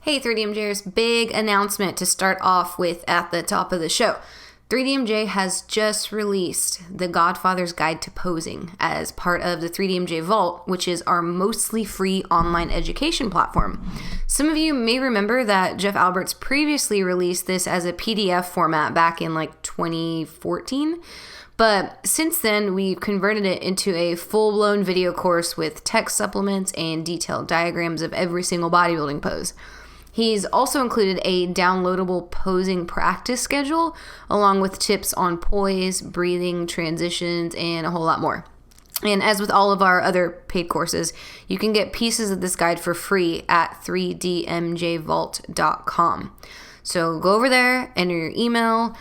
Hey 3DMJers, big announcement to start off with at the top of the show. 3DMJ has just released The Godfather's Guide to Posing as part of the 3DMJ Vault, which is our mostly free online education platform. Some of you may remember that Jeff Alberts previously released this as a PDF format back in 2014. But since then, we've converted it into a full-blown video course with text supplements and detailed diagrams of every single bodybuilding pose. He's also included a downloadable posing practice schedule, along with tips on poise, breathing, transitions, and a whole lot more. And as with all of our other paid courses, you can get pieces of this guide for free at 3dmjvault.com. So go over there, enter your email,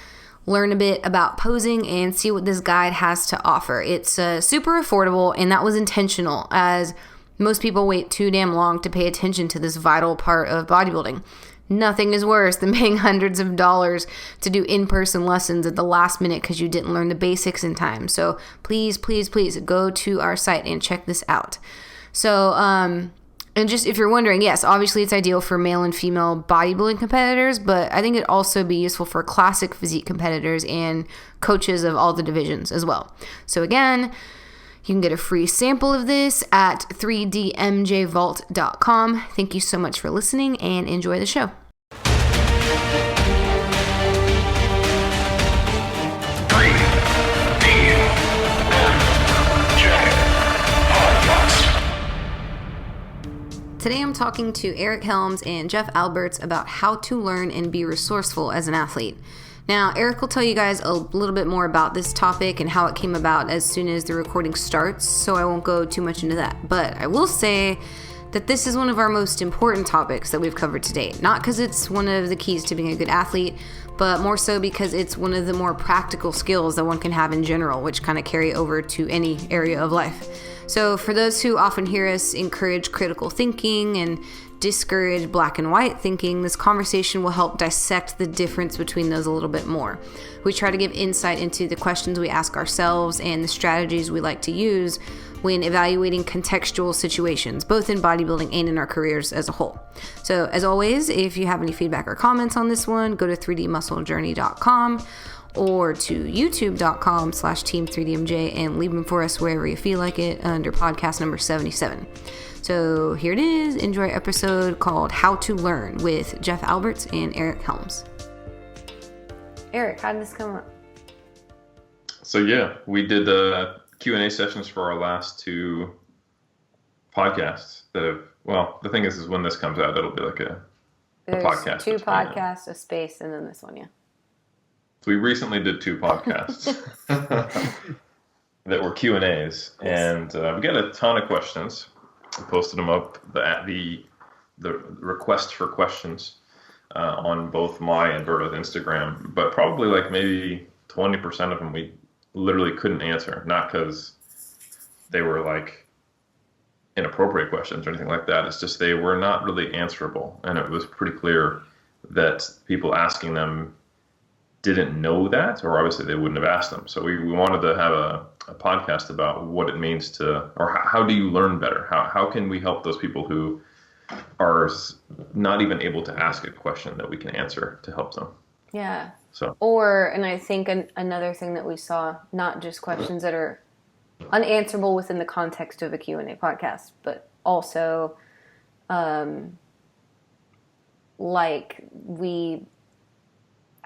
learn a bit about posing, and see what this guide has to offer. It's super affordable, and that was intentional, as most people wait too damn long to pay attention to this vital part of bodybuilding. Nothing is worse than paying hundreds of dollars to do in-person lessons at the last minute because you didn't learn the basics in time. So please, please, please go to our site and check this out. So, and just if you're wondering, yes, obviously it's ideal for male and female bodybuilding competitors, but I think it'd also be useful for classic physique competitors and coaches of all the divisions as well. So again, you can get a free sample of this at 3dmjvault.com. Thank you so much for listening and enjoy the show. Today I'm talking to Eric Helms and Jeff Alberts about how to learn and be resourceful as an athlete. Now, Eric will tell you guys a little bit more about this topic and how it came about as soon as the recording starts, so I won't go too much into that. But I will say that this is one of our most important topics that we've covered to date. Not because it's one of the keys to being a good athlete, but more so because it's one of the more practical skills that one can have in general, which kind of carry over to any area of life. So for those who often hear us encourage critical thinking and discourage black and white thinking, this conversation will help dissect the difference between those a little bit more. We try to give insight into the questions we ask ourselves and the strategies we like to use when evaluating contextual situations, both in bodybuilding and in our careers as a whole. So as always, if you have any feedback or comments on this one, go to 3dmusclejourney.com or to youtube.com/team3dmj and leave them for us wherever you feel like it under podcast number 77. So here it is. Enjoy our episode called How to Learn with Jeff Alberts and Eric Helms. Eric, how did this come up? So yeah, we did Q&A sessions for our last two podcasts. The thing is when this comes out, it'll be like a podcast. Two podcasts, a space, and then this one, yeah. So we recently did two podcasts that were Q&As, and we got a ton of questions. I posted them up, the request for questions on both my and Berto's Instagram, but probably maybe 20% of them we literally couldn't answer, not because they were inappropriate questions or anything like that. It's just they were not really answerable, and it was pretty clear that people asking them didn't know that, or obviously they wouldn't have asked them. So we wanted to have a podcast about what it means to, or how do you learn better? How can we help those people who are not even able to ask a question that we can answer to help them? Yeah. So. And I think another thing that we saw, not just questions that are unanswerable within the context of a Q&A podcast, but also we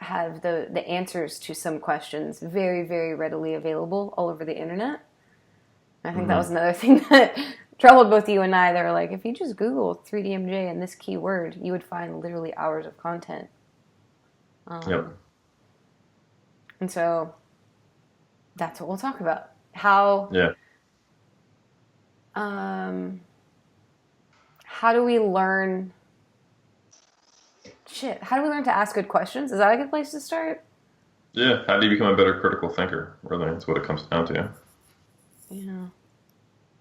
have the answers to some questions very, very readily available all over the internet. I think that was another thing that troubled both you and I. They were like, if you just Google 3DMJ and this keyword, you would find literally hours of content. Yep. And so that's what we'll talk about. How do we learn... How do we learn to ask good questions? Is that a good place to start? Yeah. How do you become a better critical thinker? Really, that's what it comes down to. Yeah.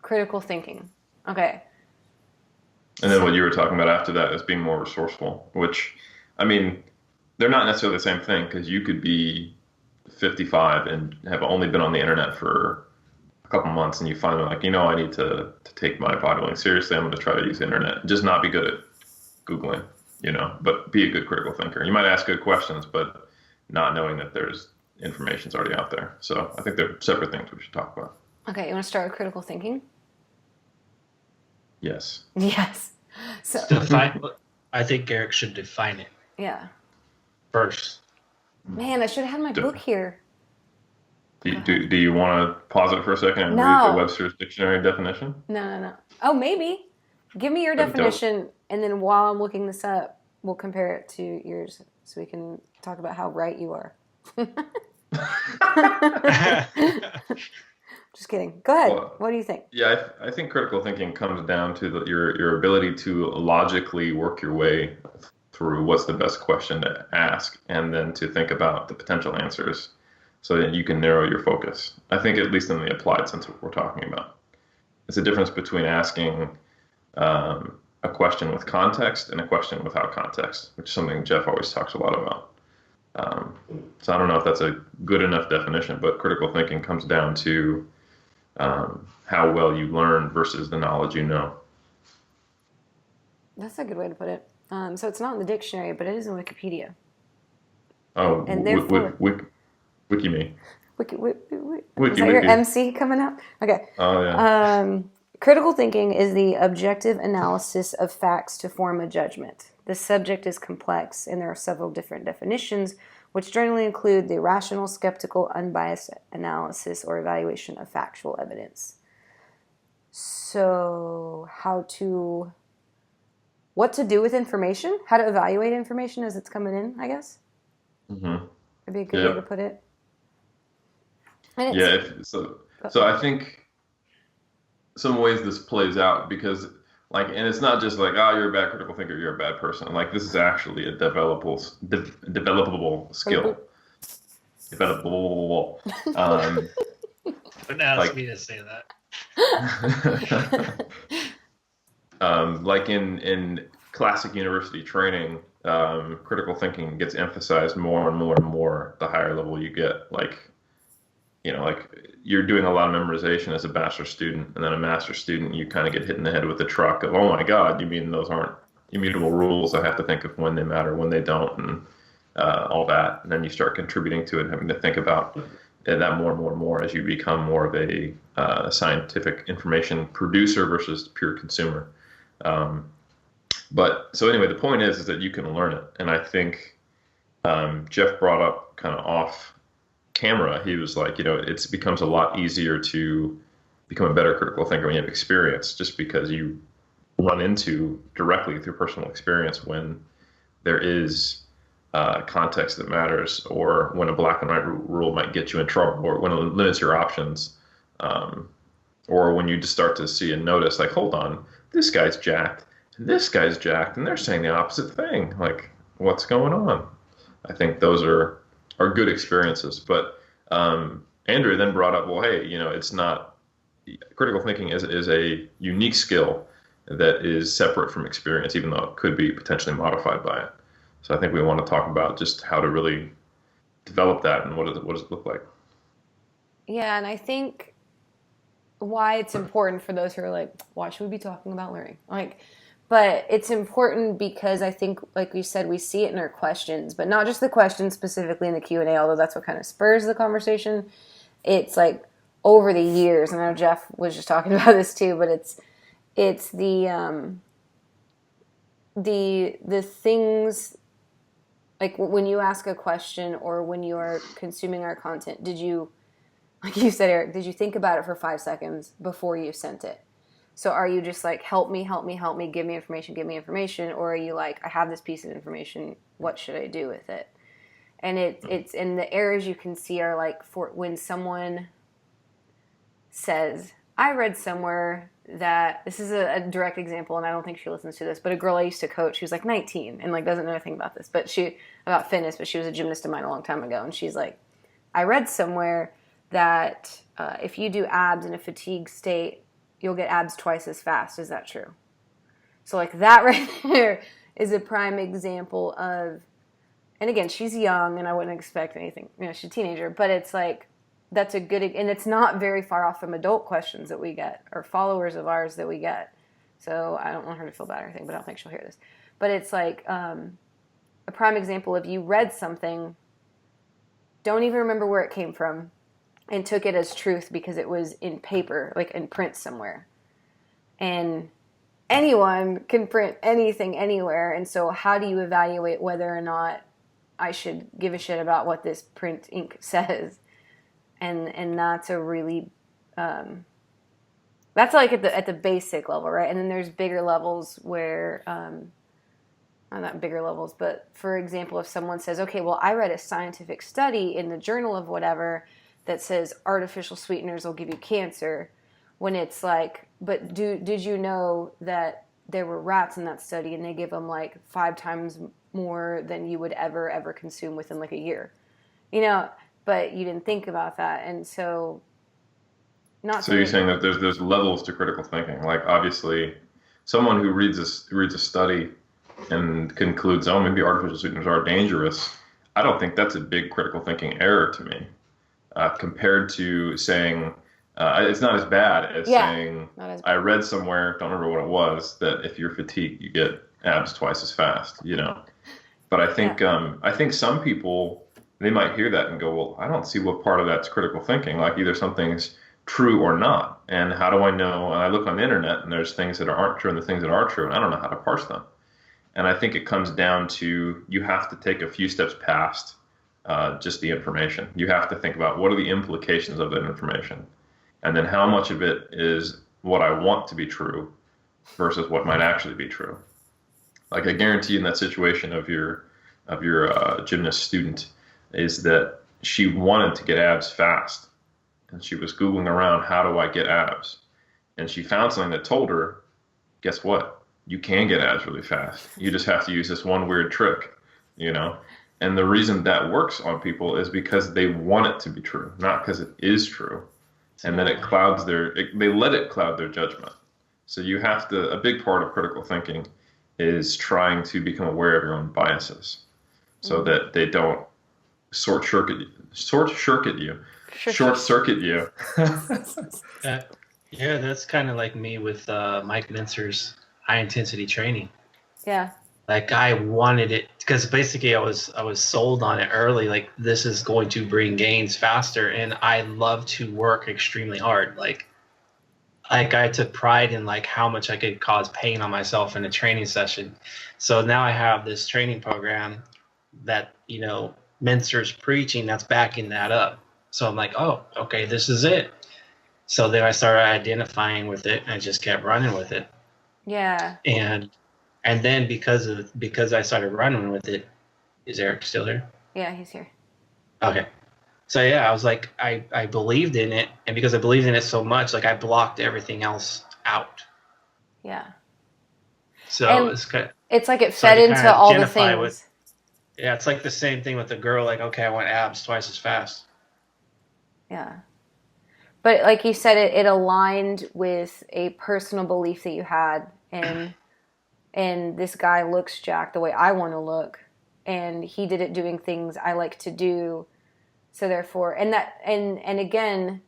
Critical thinking. Okay. And then what you were talking about after that is being more resourceful, which, I mean, they're not necessarily the same thing, because you could be 55 and have only been on the internet for a couple months, and you finally I need to take my bodybuilding seriously. I'm going to try to use the internet, just not be good at Googling. but be a good critical thinker. You might ask good questions, but not knowing that there's information's already out there. So I think they're separate things we should talk about. Okay, you want to start with critical thinking? Yes. Yes. So I think Eric should define it. Yeah. First. Man, I should have had my book here. Do you want to pause it for a second and read the Webster's Dictionary definition? No. Oh, maybe. Give me your definition, and then while I'm looking this up, we'll compare it to yours so we can talk about how right you are. Just kidding. Go ahead. Well, what do you think? Yeah, I think critical thinking comes down to your ability to logically work your way through what's the best question to ask, and then to think about the potential answers so that you can narrow your focus. I think, at least in the applied sense of what we're talking about. It's a difference between asking a question with context and a question without context, which is something Jeff always talks a lot about. So I don't know if that's a good enough definition, but critical thinking comes down to how well you learn versus the knowledge you know. That's a good way to put it. So it's not in the dictionary, but it is in Wikipedia. Oh, and therefore, Wiki me. Wiki, is that your MC coming up? Okay. Oh, yeah. Critical thinking is the objective analysis of facts to form a judgment. The subject is complex, and there are several different definitions, which generally include the rational, skeptical, unbiased analysis or evaluation of factual evidence. So, what to do with information? How to evaluate information as it's coming in, I guess? Mm-hmm. Would be a good way to put it. So I think some ways this plays out, because and it's not just like, oh, you're a bad critical thinker, you're a bad person. Like, this is actually a developable skill. Developable. Don't ask me to say that. Like in classic university training, critical thinking gets emphasized more and more and more the higher level you get. Like you're doing a lot of memorization as a bachelor student, and then a master student, you kind of get hit in the head with a truck of, oh my God, you mean those aren't immutable rules? I have to think of when they matter, when they don't, and all that. And then you start contributing to it, having to think about that more and more and more as you become more of a scientific information producer versus pure consumer. But so anyway, the point is that you can learn it. And I think Jeff brought up kind of off camera, he was like, it becomes a lot easier to become a better critical thinker when you have experience, just because you run into directly through personal experience when there is context that matters, or when a black and white rule might get you in trouble, or when it limits your options, or when you just start to see and notice, like, hold on, this guy's jacked and this guy's jacked and they're saying the opposite thing. Like, what's going on? I think those are good experiences. But Andrea then brought up, well, hey, it's not, critical thinking is a unique skill that is separate from experience, even though it could be potentially modified by it. So I think we want to talk about just how to really develop that, and what does it look like? Yeah, and I think why it's important for those who are like, why should we be talking about learning? But it's important because I think, like we said, we see it in our questions, but not just the questions specifically in the Q&A, although that's what kind of spurs the conversation. It's like over the years, and I know Jeff was just talking about this too, but it's the things, like when you ask a question or when you are consuming our content, did you, like you said, Eric, did you think about it for 5 seconds before you sent it? So are you just like, help me, give me information, or are you like, I have this piece of information, what should I do with it? And it's in the errors you can see are like, for when someone says, I read somewhere that, this is a direct example, and I don't think she listens to this, but a girl I used to coach, she was like 19 and like doesn't know anything about this, about fitness, but she was a gymnast of mine a long time ago, and she's like, I read somewhere that if you do abs in a fatigue state, you'll get abs twice as fast. Is that true? So like that right there is a prime example of, and again, she's young and I wouldn't expect anything, she's a teenager, but it's like, that's a good, and it's not very far off from adult questions that we get, or followers of ours that we get. So I don't want her to feel bad or anything, but I don't think she'll hear this. But it's like a prime example of you read something, don't even remember where it came from, and took it as truth because it was in paper, like in print somewhere. And anyone can print anything anywhere. And so how do you evaluate whether or not I should give a shit about what this print ink says? And that's a really, that's like at the basic level, right? And then there's bigger levels where, not bigger levels, but for example, if someone says, okay, well, I read a scientific study in the journal of whatever that says artificial sweeteners will give you cancer, when it's like, but did you know that there were rats in that study and they give them like 5 times more than you would ever consume within like a year, but you didn't think about that. And so So you're saying that there's levels to critical thinking. Like obviously someone who reads a study and concludes, oh, maybe artificial sweeteners are dangerous, I don't think that's a big critical thinking error to me, compared to saying it's not as bad as saying I read somewhere, don't remember what it was, that if you're fatigued you get abs twice as fast, But I think I think some people, they might hear that and go, well, I don't see what part of that's critical thinking. Like either something's true or not, and how do I know? And I look on the internet and there's things that aren't true and the things that are true, and I don't know how to parse them. And I think it comes down to you have to take a few steps past just the information. You have to think about what are the implications of that information, and then how much of it is what I want to be true versus what might actually be true. Like I guarantee in that situation of your gymnast student is that she wanted to get abs fast, and she was Googling around, how do I get abs? And she found something that told her, guess what? You can get abs really fast. You just have to use this one weird trick, And the reason that works on people is because they want it to be true, not because it is true. And then they let it cloud their judgment. So you have to, a big part of critical thinking is trying to become aware of your own biases so that they don't short circuit you. Yeah, that's kind of like me with Mike Mincer's high intensity training. Yeah. Like I wanted it because basically I was sold on it early. Like this is going to bring gains faster, and I love to work extremely hard. Like I took pride in like how much I could cause pain on myself in a training session. So now I have this training program that Mincer's preaching that's backing that up. So I'm like, oh, okay, this is it. So then I started identifying with it, and I just kept running with it. Yeah. And then because I started running with it, is Eric still there? Yeah, he's here. Okay. So yeah, I was like, I believed in it, and because I believed in it so much, like I blocked everything else out. Yeah. So it's like it fed into all the things. Yeah, it's like the same thing with the girl. Like, okay, I want abs twice as fast. Yeah. But like you said, it aligned with a personal belief that you had, and this guy looks jacked the way I want to look, and he did it doing things I like to do. So therefore, and again,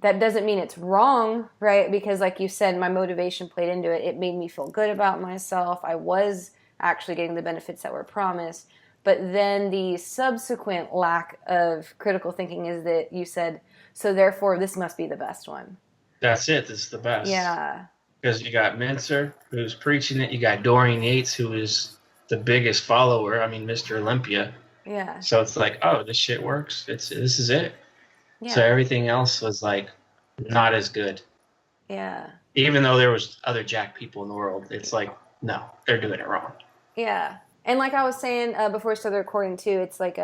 that doesn't mean it's wrong, right? Because like you said, my motivation played into it. It made me feel good about myself. I was actually getting the benefits that were promised. But then the subsequent lack of critical thinking is that you said, so therefore this must be the best one. That's it. This is the best. Yeah. Because you got Mincer, who's preaching it. You got Dorian Yates, who is the biggest follower. I mean, Mr. Olympia. Yeah. So it's like, oh, this shit works. This is it. Yeah. So everything else was like not as good. Yeah. Even though there was other jack people in the world, it's like, no, they're doing it wrong. Yeah. And like I was saying before we started recording too, it's like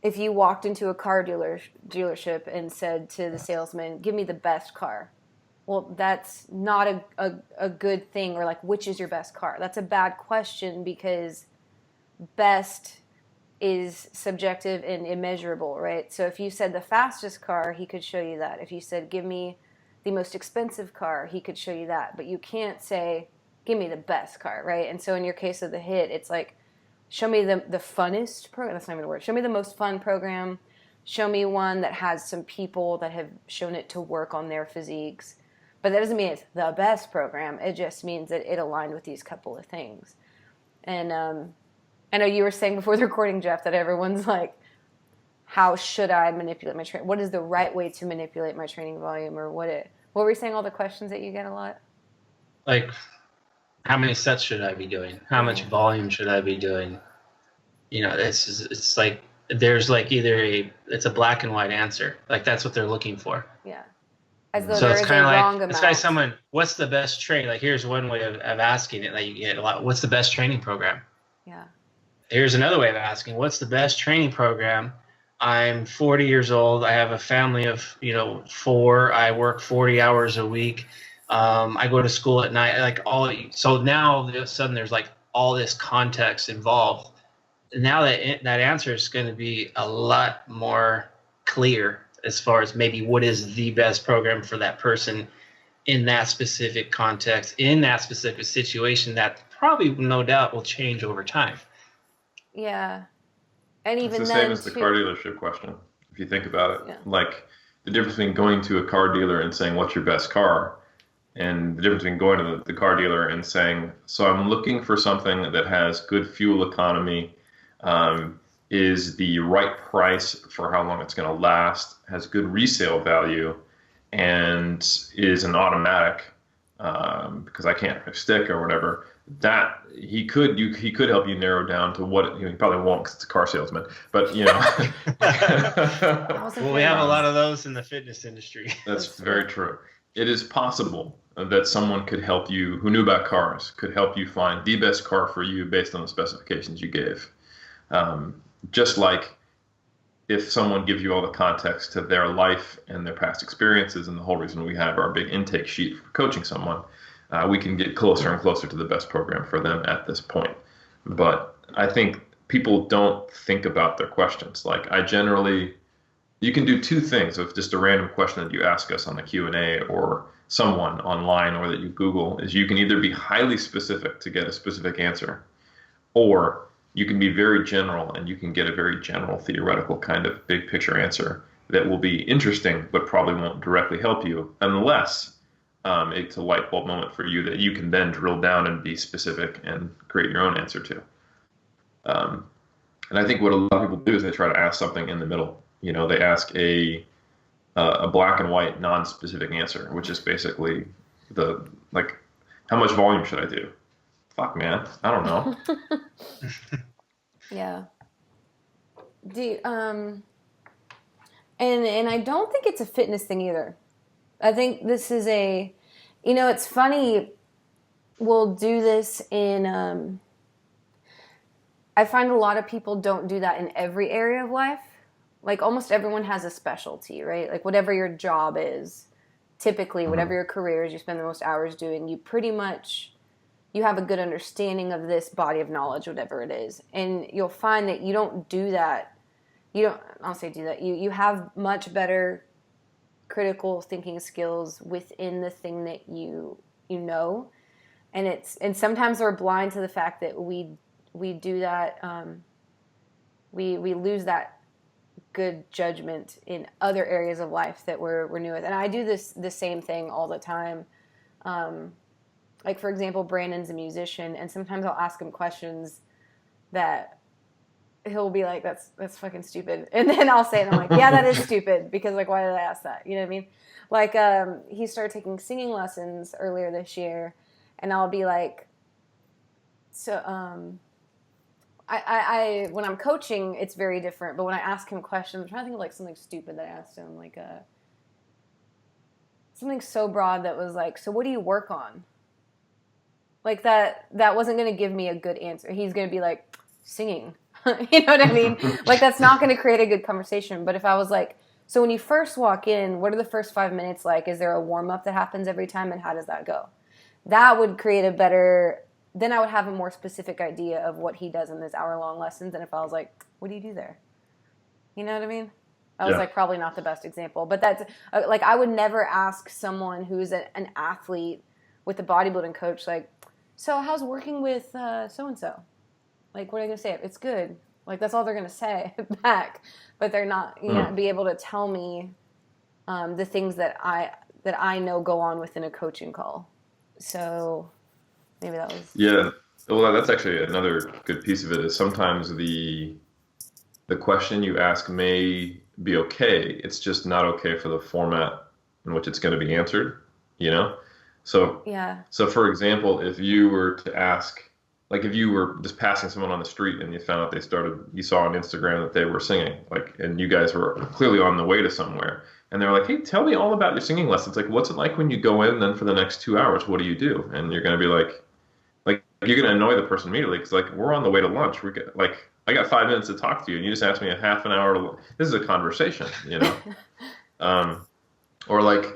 if you walked into a car dealership and said to the salesman, give me the best car. Well, that's not a good thing. Or like, which is your best car? That's a bad question because best is subjective and immeasurable, right? So if you said the fastest car, he could show you that. If you said, give me the most expensive car, he could show you that. But you can't say, give me the best car, right? And so in your case of the HIIT, it's like, show me the funnest program. That's not even a word. Show me the most fun program. Show me one that has some people that have shown it to work on their physiques. But that doesn't mean it's the best program. It just means that it aligned with these couple of things. And I know you were saying before the recording, Jeff, that everyone's like, how should I manipulate my training? What is the right way to manipulate my training volume? Or what were you saying, all the questions that you get a lot? Like, how many sets should I be doing? How much volume should I be doing? You know, it's like, there's like it's a black and white answer. Like, that's what they're looking for. Yeah. As though So there it's is kind a of wrong like, amount. it's like someone, what's the best training? Like, here's one way of asking it that you get a lot. What's the best training program? Yeah. Here's another way of asking, what's the best training program? I'm 40 years old. I have a family of, 4. I work 40 hours a week. I go to school at night. So now all of a sudden there's like all this context involved. And now that answer is going to be a lot more clear as far as maybe what is the best program for that person in that specific context, in that specific situation that probably, no doubt, will change over time. Yeah. And even it's the same as the car dealership question, if you think about it. Yeah. Like, the difference between going to a car dealer and saying, what's your best car? And the difference between going to the car dealer and saying, so I'm looking for something that has good fuel economy, is the right price for how long it's going to last, has good resale value, and is an automatic, because I can't stick or whatever. That he could help you narrow down to what he probably won't, because it's a car salesman. But well, we have a lot of those in the fitness industry. That's very true. It is possible that someone could help you, who knew about cars, could help you find the best car for you based on the specifications you gave. Just like if someone gives you all the context to their life and their past experiences, and the whole reason we have our big intake sheet for coaching someone, we can get closer and closer to the best program for them at this point. But I think people don't think about their questions. Like, you can do 2 things with just a random question that you ask us on the Q&A or someone online or that you Google, is you can either be highly specific to get a specific answer, or you can be very general and you can get a very general theoretical kind of big picture answer that will be interesting but probably won't directly help you, unless it's a light bulb moment for you that you can then drill down and be specific and create your own answer to. And I think what a lot of people do is they try to ask something in the middle. They ask a black and white non-specific answer, which is basically how much volume should I do? Fuck, man, I don't know. Yeah. And I don't think it's a fitness thing either. I think this is it's funny, we'll do this in, I find a lot of people don't do that in every area of life. Like, almost everyone has a specialty, right? Like, whatever your job is, typically, whatever your career is, you spend the most hours doing, you have a good understanding of this body of knowledge, whatever it is. And you'll find that you don't do that. I'll say do that. You have much better critical thinking skills within the thing that you know. And sometimes we're blind to the fact that we do that. We lose that good judgment in other areas of life that we're new with. And I do the same thing all the time. Like, for example, Brandon's a musician, and sometimes I'll ask him questions that he'll be like, that's fucking stupid. And then I'll say it, and I'm like, yeah, that is stupid, because, like, why did I ask that? You know what I mean? Like, he started taking singing lessons earlier this year, and I'll be like, so, I when I'm coaching, it's very different, but when I ask him questions, I'm trying to think of, like, something stupid that I asked him, like, something so broad that was like, so what do you work on? Like, that wasn't going to give me a good answer. He's going to be like, singing. You know what I mean? Like, that's not going to create a good conversation. But if I was like, so when you first walk in, what are the first 5 minutes like? Is there a warm-up that happens every time, and how does that go? That would create then I would have a more specific idea of what he does in this hour-long lessons than if I was like, what do you do there? You know what I mean? That was, like, probably not the best example. But that's, like, I would never ask someone who's an athlete with a bodybuilding coach, like, so how's working with so-and-so? Like, what are they going to say? It's good. Like, that's all they're going to say back. But they're not, be able to tell me the things that that I know go on within a coaching call. So maybe that was. Yeah. Well, that's actually another good piece of it is sometimes the question you ask may be okay. It's just not okay for the format in which it's going to be answered, you know? So, Yeah. so for example, if you were to ask, like if you were just passing someone on the street and you found out you saw on Instagram that they were singing, like, and you guys were clearly on the way to somewhere, and they're like, hey, tell me all about your singing lessons. Like, what's it like when you go in, then for the next 2 hours, what do you do? And you're going to be like you're going to annoy the person immediately because like we're on the way to lunch. I got 5 minutes to talk to you, and you just asked me a half an hour. This is a conversation, you know. Or like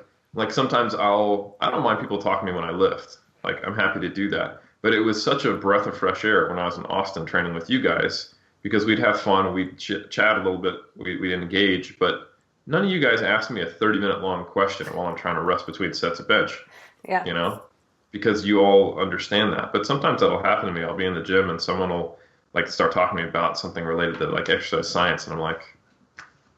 sometimes I don't mind people talking to me when I lift. Like I'm happy to do that. But it was such a breath of fresh air when I was in Austin training with you guys because we'd have fun, we'd chat a little bit, we'd engage, but none of you guys asked me a 30-minute long question while I'm trying to rest between sets of bench. Yeah. You know, because you all understand that. But sometimes that'll happen to me. I'll be in the gym and someone will like start talking to me about something related to like exercise science, and I'm like,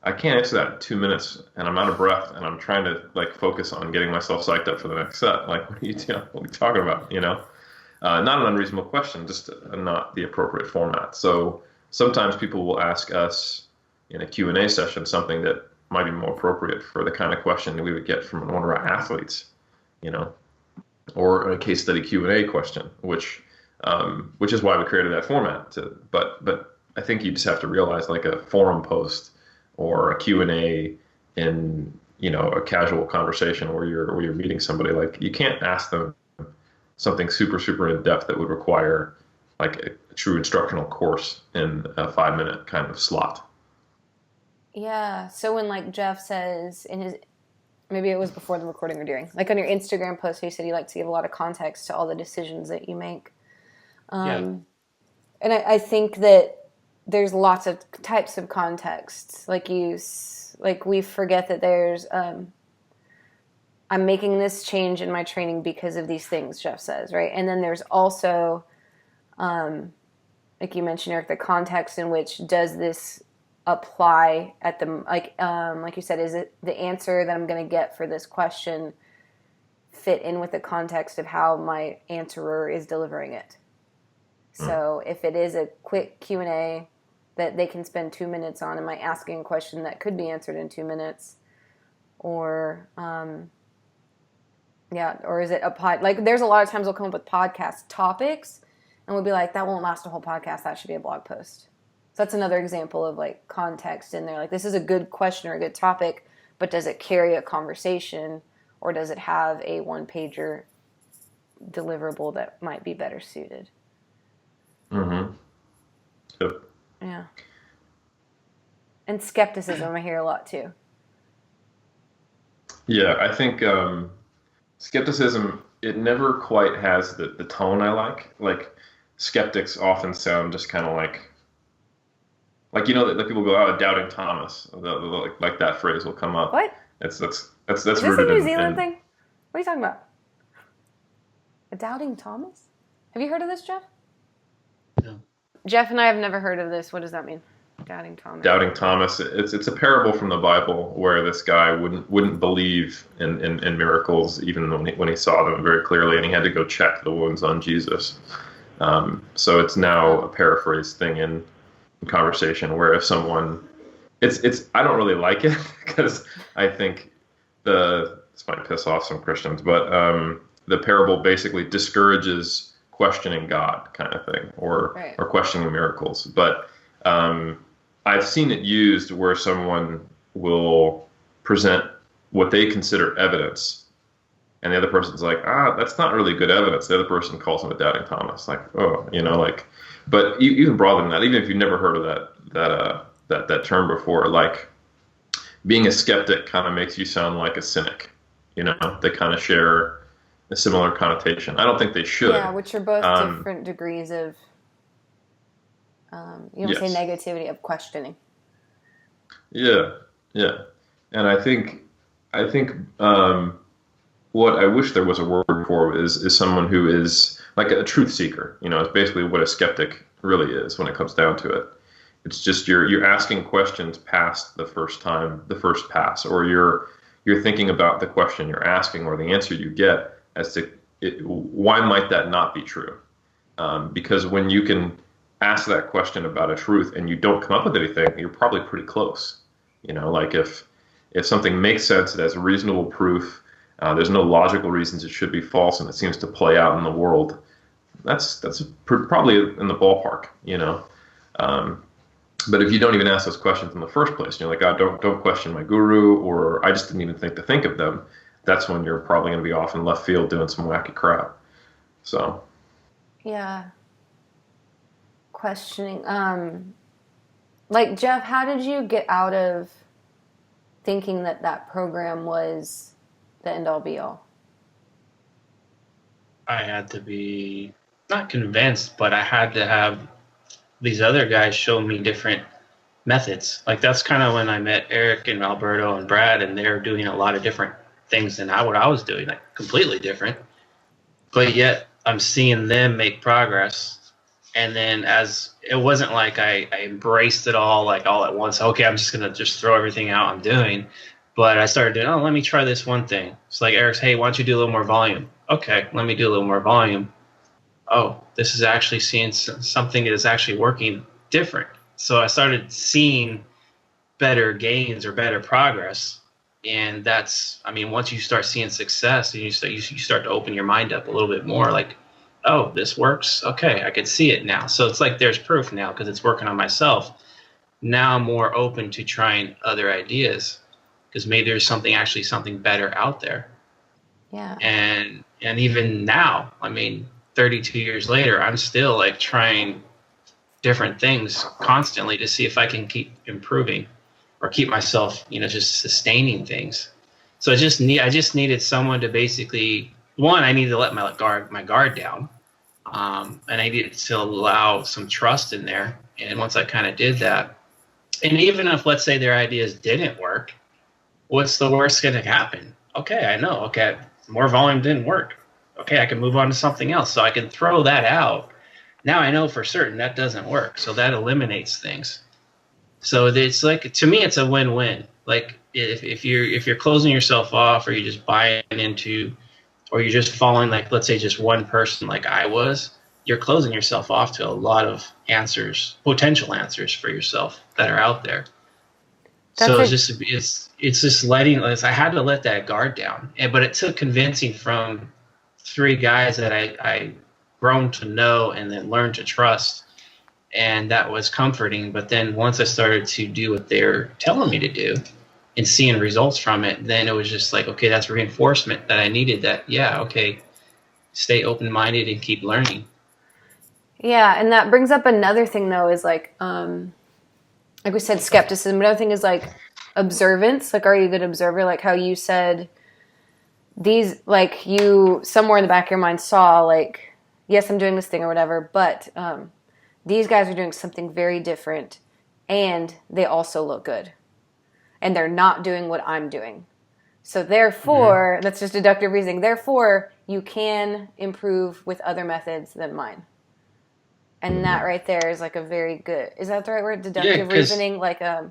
I can't answer that in 2 minutes, and I'm out of breath, and I'm trying to like focus on getting myself psyched up for the next set. Like, what are you doing? What are you talking about? You know, not an unreasonable question, just not the appropriate format. So sometimes people will ask us in a Q&A session something that might be more appropriate for the kind of question that we would get from one of our athletes, you know, or a case study Q&A question, which is why we created that format. But I think you just have to realize like a forum post or a Q&A in, you know, a casual conversation where you're meeting somebody, like you can't ask them something super, super in depth that would require like a true instructional course in a 5-minute kind of slot. Yeah. So when like Jeff says in his, maybe it was before the recording or during, like on your Instagram post, you said you like to give a lot of context to all the decisions that you make. And I think that there's lots of types of contexts. Like we forget that there's, I'm making this change in my training because of these things, Jeff says, right? And then there's also, like you mentioned, Eric, the context in which does this apply at the, like you said, is it the answer that I'm going to get for this question fit in with the context of how my answerer is delivering it? So if it is a quick Q&A that they can spend 2 minutes on, am I asking a question that could be answered in 2 minutes? Or, or is it like there's a lot of times we'll come up with podcast topics and we'll be like, that won't last a whole podcast. That should be a blog post. So that's another example of like context in there. Like this is a good question or a good topic, but does it carry a conversation or does it have a one-pager deliverable that might be better suited? Mm-hmm. Yep. Yeah. And skepticism, I hear a lot too. Yeah, I think skepticism, it never quite has the tone I like. Like skeptics often sound just kind of like you know that people go, oh, doubting Thomas. Like that phrase will come up. What? That's Is rooted this a New in Zealand thing? What are you talking about? A doubting Thomas? Have you heard of this, Jeff? No. Jeff and I have never heard of this. What does that mean? Doubting Thomas. Doubting Thomas. It's a parable from the Bible where this guy wouldn't believe in miracles even when he saw them very clearly, and he had to go check the wounds on Jesus. So it's now a paraphrase thing in conversation where if someone, I don't really like it because I think this might piss off some Christians, but the parable basically discourages questioning God kind of thing or questioning miracles. But I've seen it used where someone will present what they consider evidence, and the other person's like, that's not really good evidence. The other person calls him a doubting Thomas, like, oh, you know, like. But even broader than that, even if you've never heard of that term before, like being a skeptic kind of makes you sound like a cynic. You know, they kind of share a similar connotation. I don't think they should. Yeah, which are both different degrees of, say negativity, of questioning. Yeah. And I think what I wish there was a word for is someone who is like a truth seeker. You know, it's basically what a skeptic really is when it comes down to it. It's just you're asking questions past the first pass, or you're you're thinking about the question you're asking or the answer you get as to why might that not be true? Because when you can ask that question about a truth and you don't come up with anything, you're probably pretty close. Like if something makes sense, it has reasonable proof, there's no logical reasons it should be false, and it seems to play out in the world, that's probably in the ballpark. But if you don't even ask those questions in the first place, you're like, God, don't question my guru, or I just didn't even think of them, that's when you're probably going to be off in left field doing some wacky crap. So. Yeah. Questioning. Like, Jeff, how did you get out of thinking that program was the end-all be-all? I had to be not convinced, but I had to have these other guys show me different methods. Like, that's kind of when I met Eric and Alberto and Brad, and they're doing a lot of different things than what I was doing, like completely different. But yet I'm seeing them make progress. And then as it wasn't like I embraced it all like all at once. Okay, I'm just going to just throw everything out I'm doing. But I started doing, let me try this one thing. It's like, Eric's, hey, why don't you do a little more volume? Okay, let me do a little more volume. Oh, this is actually seeing something that is actually working different. So I started seeing better gains or better progress. And that's, once you start seeing success, and you start to open your mind up a little bit more, like, oh, this works. Okay, I can see it now. So it's like there's proof now because it's working on myself. Now I'm more open to trying other ideas because maybe there's something better out there. Yeah. And even now, 32 years later, I'm still like trying different things constantly to see if I can keep improving or keep myself, just sustaining things. So I just needed someone to basically, one, I needed to let my guard down. And I needed to allow some trust in there. And once I kind of did that, and even if, let's say, their ideas didn't work, what's the worst going to happen? Okay, I know. Okay, more volume didn't work. Okay, I can move on to something else. So I can throw that out. Now I know for certain that doesn't work. So that eliminates things. So it's like, to me, it's a win-win. Like if you're closing yourself off, or you're just buying into, or you're just following, like, let's say, just one person like I was, you're closing yourself off to a lot of potential answers for yourself that are out there. So it's just letting, I had to let that guard down. But it took convincing from 3 guys that I grown to know and then learned to trust. And that was comforting. But then once I started to do what they're telling me to do and seeing results from it, then it was just like, okay, that's reinforcement that I needed. That, yeah, okay, stay open-minded and keep learning. Yeah, and that brings up another thing, though, is like we said, skepticism. Another thing is like observance. Like, are you a good observer? Like how you said these, like, you somewhere in the back of your mind saw, like, yes, I'm doing this thing or whatever, but these guys are doing something very different, and they also look good. And they're not doing what I'm doing. So therefore, that's just deductive reasoning. Therefore, you can improve with other methods than mine. And that right there is like a very good, is that the right word? Deductive reasoning? Like, is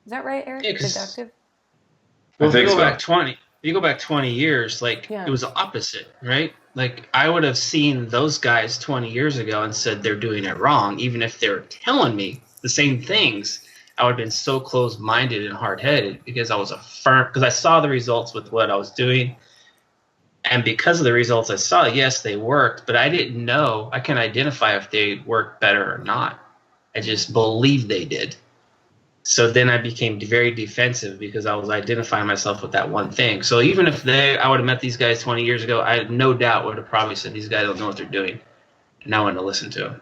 that right, Eric? Yeah, deductive? Well, if you go back 20 years, like, it was the opposite, right? Like, I would have seen those guys 20 years ago and said they're doing it wrong, even if they're telling me the same things. I would have been so close-minded and hard-headed because I was because I saw the results with what I was doing. And because of the results I saw, yes, they worked, but I didn't know. I can identify if they worked better or not. I just believed they did. So then I became very defensive because I was identifying myself with that one thing. So even if I would have met these guys 20 years ago, I no doubt would have probably said, these guys don't know what they're doing. And I wanted to listen to them.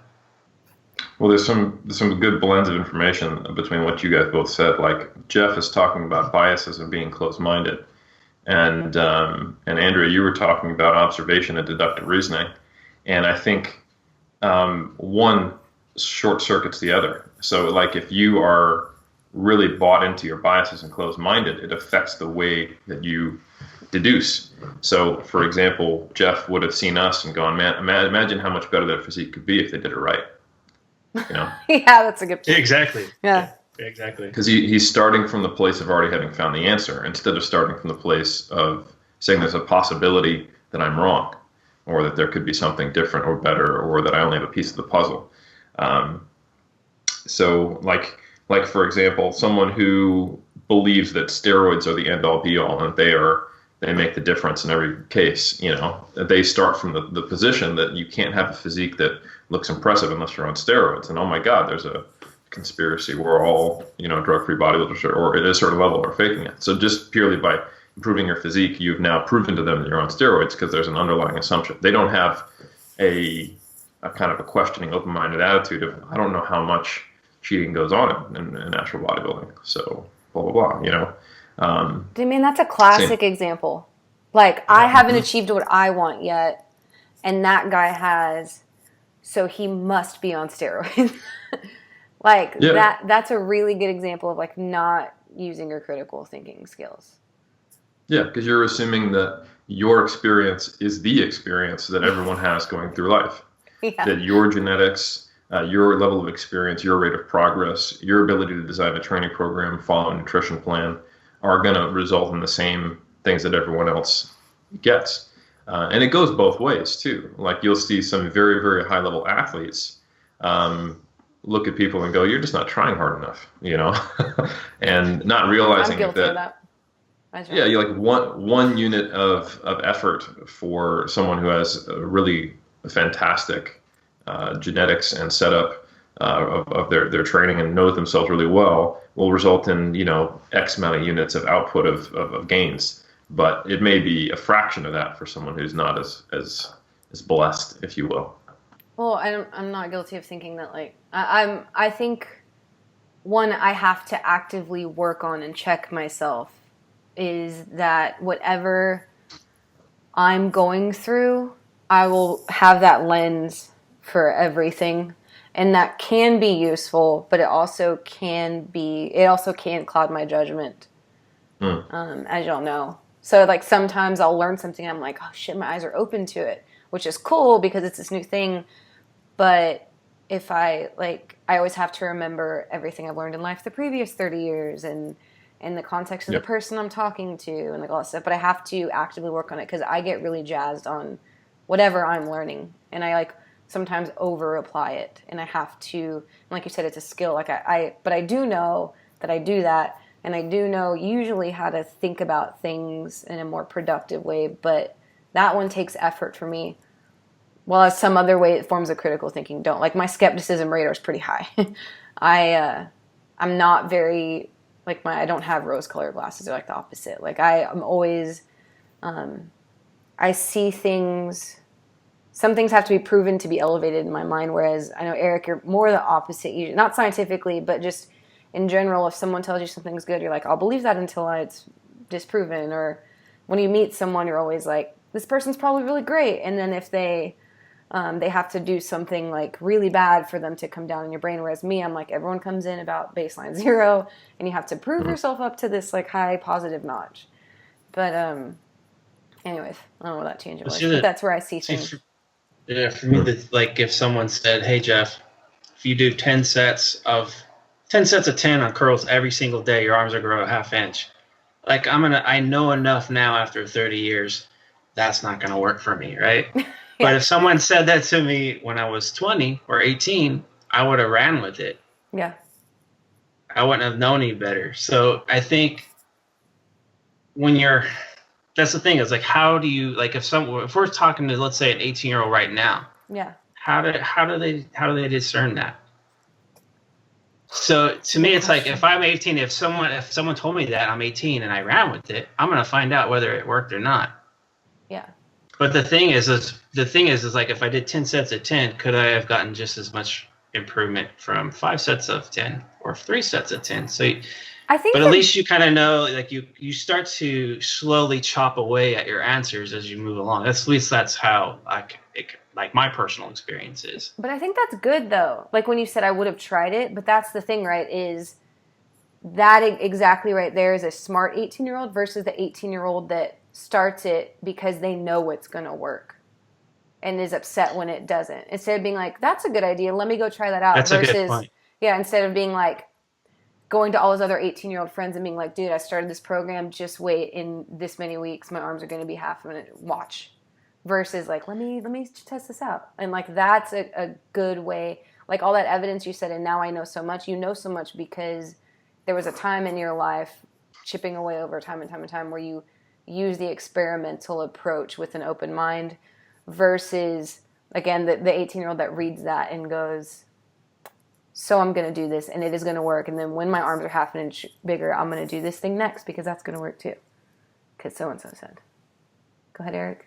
Well, there's some good blends of information between what you guys both said. Like, Jeff is talking about biases and being close-minded. And Andrea, you were talking about observation and deductive reasoning. And I think one short circuits the other. So, like, if you are really bought into your biases and closed-minded, it affects the way that you deduce. So, for example, Jeff would have seen us and gone, man, imagine how much better their physique could be if they did it right. Yeah, that's a good point. Exactly. Yeah. Exactly. Because he's starting from the place of already having found the answer instead of starting from the place of saying there's a possibility that I'm wrong, or that there could be something different or better, or that I only have a piece of the puzzle. So like for example, someone who believes that steroids are the end all be all and they make the difference in every case, they start from the position that you can't have a physique that looks impressive unless you're on steroids. And oh my God, there's a conspiracy where all, drug-free bodybuilders or at a certain level are faking it. So just purely by improving your physique, you've now proven to them that you're on steroids because there's an underlying assumption. They don't have a kind of a questioning, open-minded attitude of, I don't know how much cheating goes on in natural bodybuilding. So blah, blah, blah, I mean, that's a classic example. Like, I haven't achieved what I want yet, and that guy has, so he must be on steroids. That's a really good example of, like, not using your critical thinking skills. Yeah, because you're assuming that your experience is the experience that everyone has going through life. Yeah. That your genetics, your level of experience, your rate of progress, your ability to design a training program, follow a nutrition plan, are going to result in the same things that everyone else gets. And it goes both ways, too. Like, you'll see some very, very high-level athletes look at people and go, you're just not trying hard enough, and not realizing I'm guilty of that. Yeah, you like one unit of effort for someone who has a really fantastic genetics and setup of their training and knows themselves really well will result in X amount of units of output of gains. But it may be a fraction of that for someone who's not as blessed, if you will. Well, I'm not guilty of thinking that. Like, I think one I have to actively work on and check myself is that whatever I'm going through, I will have that lens for everything. And that can be useful, but it also can cloud my judgment, as y'all know. So, like, sometimes I'll learn something, and I'm like, oh shit, my eyes are open to it, which is cool because it's this new thing. But if I always have to remember everything I've learned in life the previous 30 years and the context of the person I'm talking to and like all that stuff. But I have to actively work on it because I get really jazzed on whatever I'm learning. And I sometimes over apply it. And I have to, like you said, it's a skill. But I do know that I do that. And I do know usually how to think about things in a more productive way. But that one takes effort for me. Well, as some other forms of critical thinking don't. Like, my skepticism radar is pretty high. I'm not very... I don't have rose-colored glasses. They're like the opposite. Like, I'm always, I see things, some things have to be proven to be elevated in my mind, whereas I know, Eric, you're more the opposite. Not scientifically, but just in general, if someone tells you something's good, you're like, I'll believe that until it's disproven. Or when you meet someone, you're always like, this person's probably really great. And then if they have to do something like really bad for them to come down in your brain. Whereas me, I'm like, everyone comes in about baseline 0 and you have to prove yourself up to this like high positive notch. But anyways, I don't know what that tangent was, but that's where I see things. For me, like, if someone said, hey Jeff, if you do 10 sets of 10 on curls every single day, your arms are grow a ½ inch. Like, I know enough now after 30 years, that's not gonna work for me, right? But if someone said that to me when I was 20 or 18, I would have ran with it. Yeah. I wouldn't have known any better. So I think that's the thing, is like, how do you, like, if we're talking to, let's say, an 18-year-old right now, yeah, how do they discern that? So to me, it's like, if I'm 18, if someone told me that I'm 18 and I ran with it, I'm going to find out whether it worked or not. Yeah. But the thing is like, if I did 10 sets of 10, could I have gotten just as much improvement from 5 sets of 10 or 3 sets of 10? So I think, but at least you kind of know, like, you start to slowly chop away at your answers as you move along. At least that's how like my personal experience is. But I think that's good though. Like, when you said I would have tried it, but that's the thing, right? Is that exactly right there is a smart 18-year-old versus the 18-year-old that starts it because they know it's going to work and is upset when it doesn't. Instead of being like, that's a good idea, let me go try that out. That's versus, a good point. Yeah, instead of being like, going to all his other 18-year-old friends and being like, dude, I started this program, just wait, in this many weeks my arms are going to be half a minute, watch. Versus like, let me test this out. And like, that's a good way, like all that evidence you said, and now I know so much. You know so much because there was a time in your life, chipping away over time and time and time, where you use the experimental approach with an open mind versus, again, the 18-year-old that reads that and goes, so I'm going to do this and it is going to work. And then when my arms are half an inch bigger, I'm going to do this thing next because that's going to work too. Because so-and-so said. Go ahead, Eric.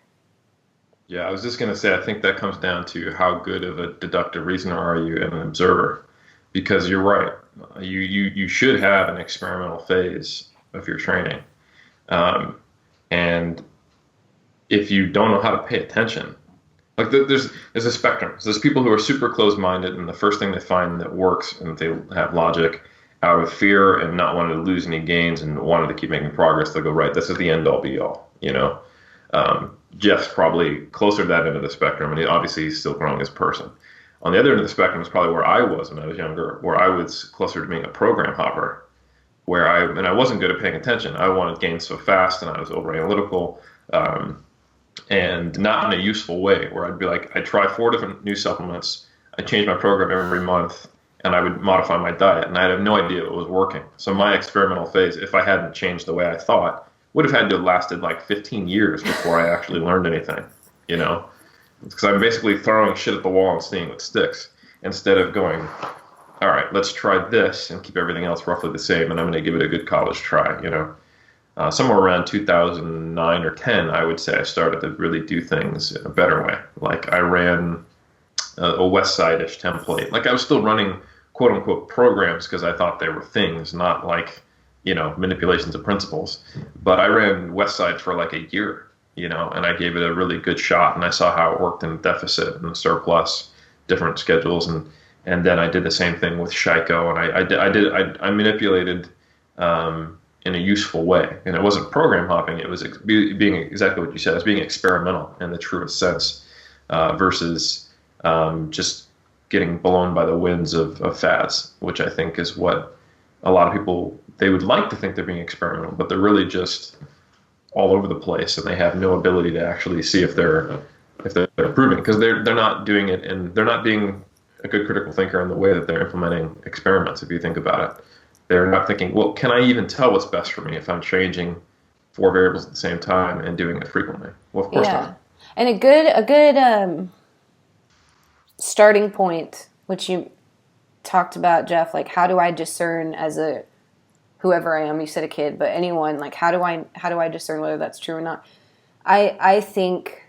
Yeah, I was just going to say, I think that comes down to how good of a deductive reasoner are you and an observer. Because you're right. You should have an experimental phase of your training. And if you don't know how to pay attention, like there's a spectrum. So there's people who are super close-minded, and the first thing they find that works, and they have logic, out of fear and not wanting to lose any gains and wanting to keep making progress, they'll go, right, this is the end-all be-all, you know. Jeff's probably closer to that end of the spectrum, and obviously he's still growing as a person. On the other end of the spectrum is probably where I was when I was younger, where I was closer to being a program hopper, where I wasn't good at paying attention. I wanted gains so fast, and I was over analytical, and not in a useful way, where I'd be like, I'd try 4 different new supplements, I'd change my program every month, and I would modify my diet, and I'd have no idea it was working. So my experimental phase, if I hadn't changed the way I thought, would have had to have lasted like 15 years before I actually learned anything, you know? Because I'm basically throwing shit at the wall and seeing what sticks, instead of going, all right, let's try this and keep everything else roughly the same, and I'm going to give it a good college try, you know? Somewhere around 2009 or 10, I would say I started to really do things in a better way. Like I ran a West Side-ish template. Like I was still running quote-unquote programs because I thought they were things, not like, you know, manipulations of principles. But I ran West Side for like a year, you know, and I gave it a really good shot, and I saw how it worked in deficit and surplus, different schedules, and then I did the same thing with Shiko, and I manipulated in a useful way, and it wasn't program hopping. It was being exactly what you said. It was being experimental in the truest sense, versus just getting blown by the winds of fads, which I think is what a lot of people, they would like to think they're being experimental, but they're really just all over the place, and they have no ability to actually see if they're improving, because they're not doing it, and they're not being a good critical thinker in the way that they're implementing experiments. If you think about it, they're not thinking, well, can I even tell what's best for me if I'm changing 4 variables at the same time and doing it frequently? Well, of course not. And a good starting point, which you talked about, Jeff, like how do I discern as a whoever I am? You said a kid, but anyone, like how do I discern whether that's true or not? I think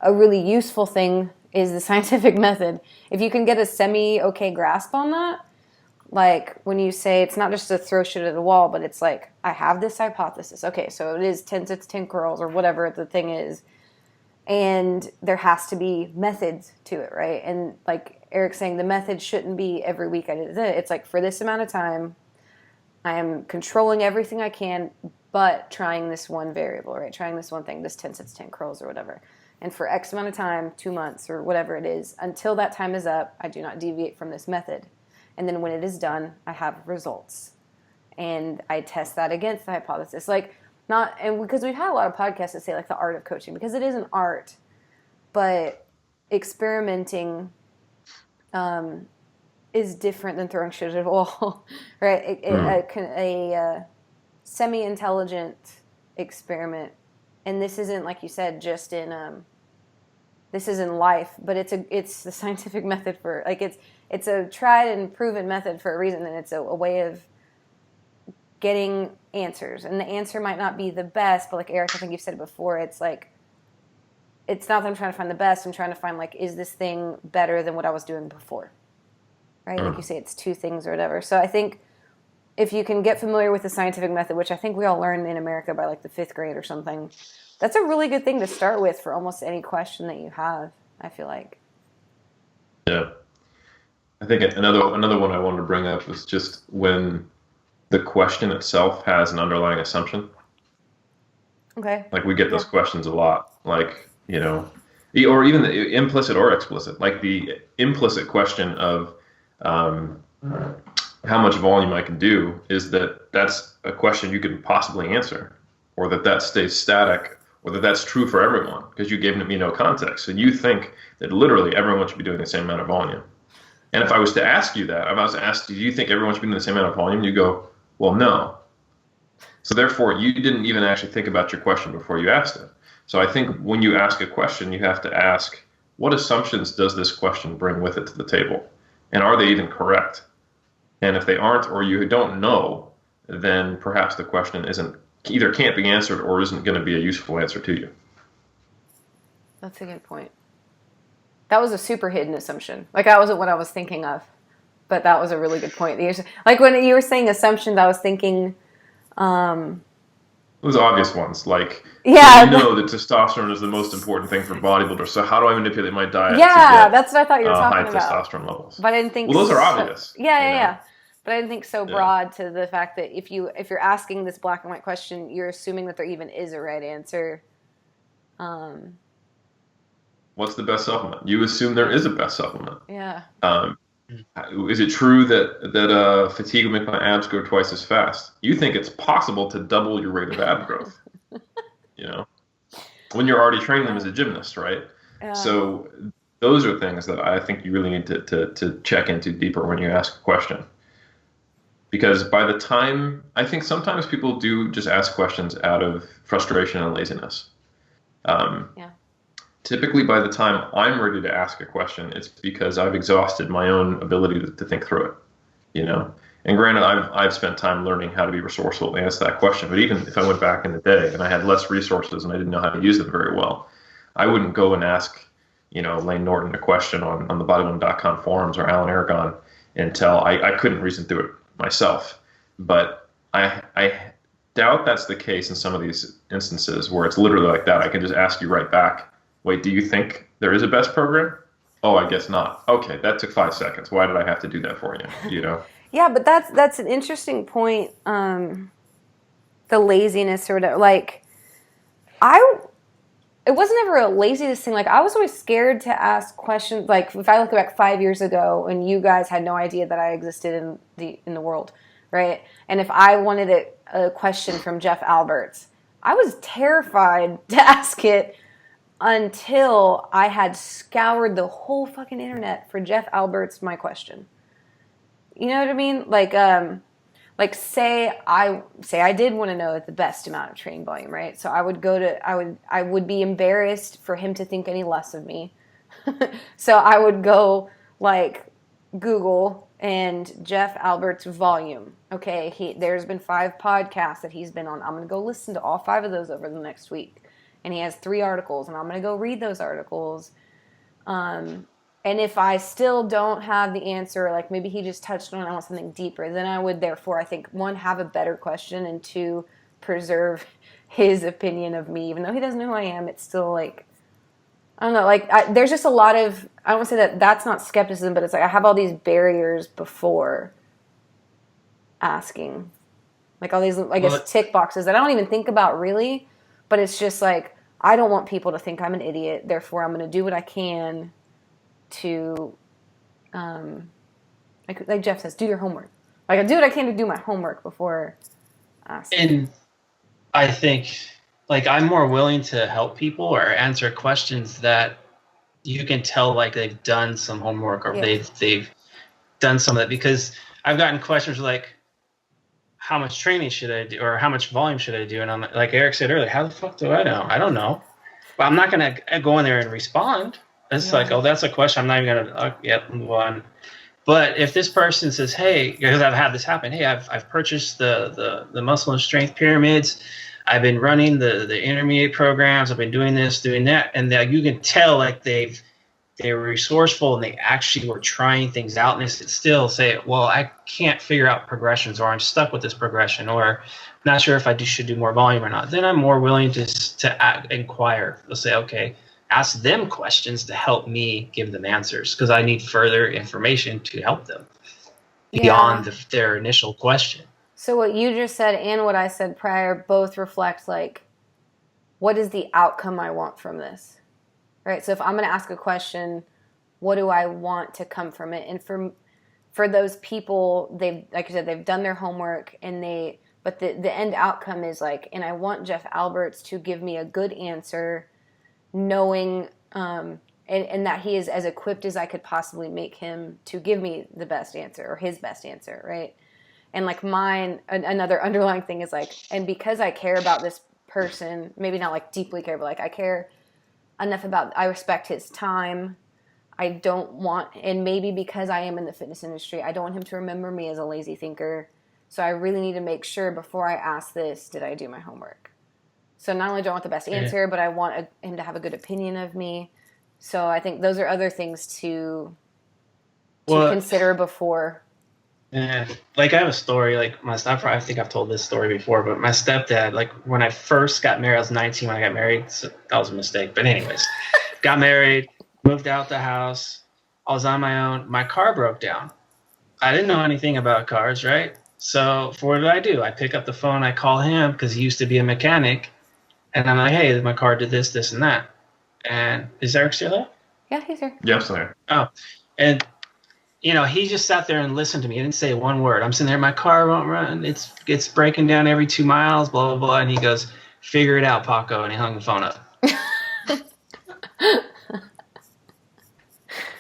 a really useful thing is the scientific method. If you can get a semi-okay grasp on that, like when you say it's not just to throw shit at a wall, but it's like, I have this hypothesis. Okay, so it is 10 sits, 10 curls, or whatever the thing is. And there has to be methods to it, right? And like Eric's saying, the method shouldn't be every week I do this. It's like for this amount of time, I am controlling everything I can, but trying this one variable, right? Trying this one thing, this 10 sits, 10 curls, or whatever. And for X amount of time, 2 months, or whatever it is, until that time is up, I do not deviate from this method. And then when it is done, I have results. And I test that against the hypothesis. Like, not, and because we've had a lot of podcasts that say, like, the art of coaching, because it is an art, but experimenting is different than throwing shit at a wall, right? A semi-intelligent experiment, and this isn't, like you said, just in, this is in life, but it's the scientific method for, like, it's a tried and proven method for a reason, and it's a way of getting answers. And the answer might not be the best, but like Eric, I think you've said it before, it's like, it's not that I'm trying to find the best, I'm trying to find, like, is this thing better than what I was doing before? Right? Like you say, it's 2 things or whatever. So I think if you can get familiar with the scientific method, which I think we all learn in America by like the 5th grade or something, that's a really good thing to start with for almost any question that you have, I feel like. Yeah. I think another one I wanted to bring up was just when the question itself has an underlying assumption. Okay. Like we get those questions a lot, like, you know, or even the implicit or explicit, like the implicit question of, how much volume I can do is that that's a question you can possibly answer, or that stays static, or that's true for everyone because you gave me no context. And you think that literally everyone should be doing the same amount of volume. And if I was to ask you that, if I was to ask, do you think everyone should be doing the same amount of volume? You go, well, no. So therefore, you didn't even actually think about your question before you asked it. So I think when you ask a question, you have to ask, what assumptions does this question bring with it to the table? And are they even correct? And if they aren't, or you don't know, then perhaps the question either can't be answered or isn't going to be a useful answer to you. That's a good point. That was a super hidden assumption. Like, that wasn't what I was thinking of, but that was a really good point. Like, when you were saying assumptions, I was thinking, those obvious ones, like, yeah, you know that testosterone is the most important thing for bodybuilders. So how do I manipulate my diet? Yeah, to get, that's what I thought you were talking high about. testosterone levels. But I didn't think. Well, those are obvious. Yeah. But I didn't think so broad to the fact that if you're asking this black and white question, you're assuming that there even is a right answer. What's the best supplement? You assume there is a best supplement. Yeah. Is it true that fatigue will make my abs grow twice as fast? You think it's possible to double your rate of ab growth, when you're already training them as a gymnast, right? So those are things that I think you really need to check into deeper when you ask a question. Because by the time, I think sometimes people do just ask questions out of frustration and laziness. Typically, by the time I'm ready to ask a question, it's because I've exhausted my own ability to think through it, And granted, I've spent time learning how to be resourceful to answer that question. But even if I went back in the day and I had less resources and I didn't know how to use them very well, I wouldn't go and ask, Lane Norton a question on the bodybuilding.com forums or Alan Aragon until I couldn't reason through it myself. But I doubt that's the case in some of these instances where it's literally like that. I can just ask you right back, wait, do you think there is a best program? Oh, I guess not. Okay, that took 5 seconds. Why did I have to do that for you? Yeah, but that's an interesting point. The laziness or whatever. Like, it wasn't ever a laziness thing. Like, I was always scared to ask questions. Like, if I look back 5 years ago and you guys had no idea that I existed in the world, right? And if I wanted a question from Jeff Alberts, I was terrified to ask it until I had scoured the whole fucking internet for Jeff Alberts my question. You know what I mean? Like say I did want to know the best amount of training volume, right? So I would be embarrassed for him to think any less of me. So I would go like Google and Jeff Alberts volume. Okay, there's been 5 podcasts that he's been on. I'm going to go listen to all 5 of those over the next week. And he has 3 articles, and I'm going to go read those articles. And if I still don't have the answer, like maybe he just touched on, I want something deeper, then I would therefore, I think, 1, have a better question, and 2, preserve his opinion of me. Even though he doesn't know who I am, it's still like, I don't know, like there's just a lot of, I don't want to say that that's not skepticism, but it's like I have all these barriers before asking. Like all these, I guess, tick boxes that I don't even think about really, but it's just like, I don't want people to think I'm an idiot, therefore I'm going to do what I can to, like Jeff says, do your homework. Like I do what I can to do my homework before asking. And I think, like, I'm more willing to help people or answer questions that you can tell, like, they've done some homework or they've done some of that, because I've gotten questions like, how much training should I do, or how much volume should I do? And I'm like Eric said earlier, how the fuck do I know? I don't know. But I'm not going to go in there and respond. It's like, oh, that's a question. I'm not even going to, move on. But if this person says, hey, because I've had this happen, hey, I've purchased the muscle and strength pyramids. I've been running the intermediate programs. I've been doing this, doing that. And you can tell, like, they were resourceful and they actually were trying things out, and they still say, well, I can't figure out progressions, or I'm stuck with this progression, or I'm not sure if I should do more volume or not. Then I'm more willing to inquire. They'll say, okay, ask them questions to help me give them answers, because I need further information to help them beyond their initial question. So what you just said and what I said prior both reflect, like, what is the outcome I want from this? Right, so if I'm going to ask a question, what do I want to come from it? And for those people, like I said, they've done their homework, but the end outcome is like, and I want Jeff Alberts to give me a good answer, knowing, and that he is as equipped as I could possibly make him to give me the best answer or his best answer, right? And like mine, another underlying thing is like, and because I care about this person, maybe not like deeply care, but like I care enough I respect his time. I don't want, and maybe because I am in the fitness industry, I don't want him to remember me as a lazy thinker. So I really need to make sure before I ask this, did I do my homework? So not only do I want the best answer, but I want him to have a good opinion of me. So I think those are other things to consider before. Yeah, like I have a story. Like I think I've told this story before, but my stepdad, like when I first got married, I was 19 when I got married. So that was a mistake. But anyways, got married, moved out the house. I was on my own. My car broke down. I didn't know anything about cars, right? So what did? I pick up the phone. I call him because he used to be a mechanic. And I'm like, hey, my car did this, this, and that. And is Eric still there? Yeah, he's here. Yeah, I'm still there. Oh, and he just sat there and listened to me. He didn't say one word. I'm sitting there, my car won't run. It's breaking down every 2 miles, blah, blah, blah. And he goes, figure it out, Paco. And he hung the phone up.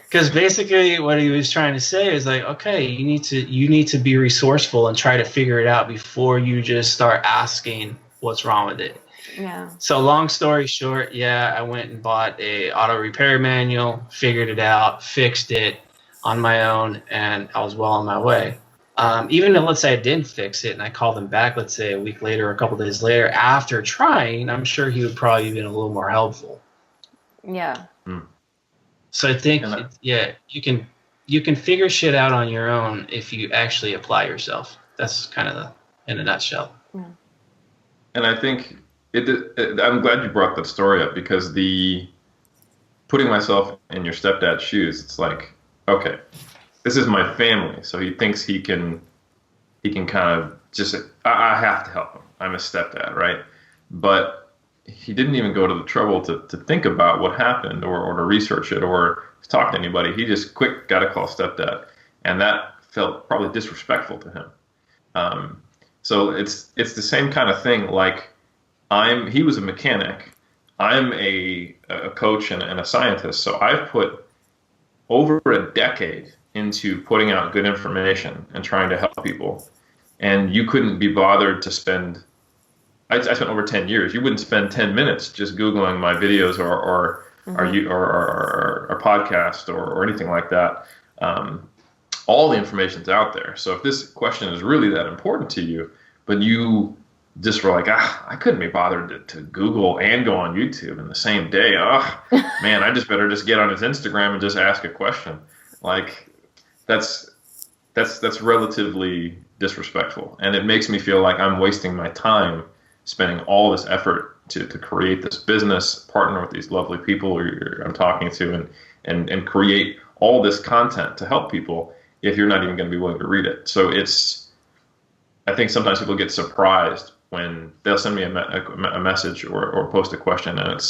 Because basically what he was trying to say is like, okay, you need to be resourceful and try to figure it out before you just start asking what's wrong with it. Yeah. So long story short, I went and bought a auto repair manual, figured it out, fixed it on my own, and I was well on my way. Even though, let's say I didn't fix it and I called him back, let's say a week later or a couple days later, after trying, I'm sure he would probably have been a little more helpful. Yeah. So I think, you can figure shit out on your own if you actually apply yourself. That's kind of in a nutshell. Yeah. And I think I'm glad you brought that story up, because putting myself in your stepdad's shoes, it's like, okay, this is my family. So he thinks he can kind of just, I have to help him. I'm a stepdad, right? But he didn't even go to the trouble to think about what happened or to research it or to talk to anybody. He just got to call stepdad. And that felt probably disrespectful to him. So it's the same kind of thing. Like he was a mechanic. I'm a coach and a scientist. So I've put over a decade into putting out good information and trying to help people. And you couldn't be bothered to spend, I spent over 10 years. You wouldn't spend 10 minutes just Googling my videos or podcast or anything like that. All the information's out there. So if this question is really that important to you, but you just were like, I couldn't be bothered to Google and go on YouTube in the same day. Man, I just better just get on his Instagram and just ask a question. Like that's relatively disrespectful. And it makes me feel like I'm wasting my time spending all this effort to create this business, partner with these lovely people I'm talking to, and create all this content to help people if you're not even going to be willing to read it. So I think sometimes people get surprised when they'll send me a message or post a question and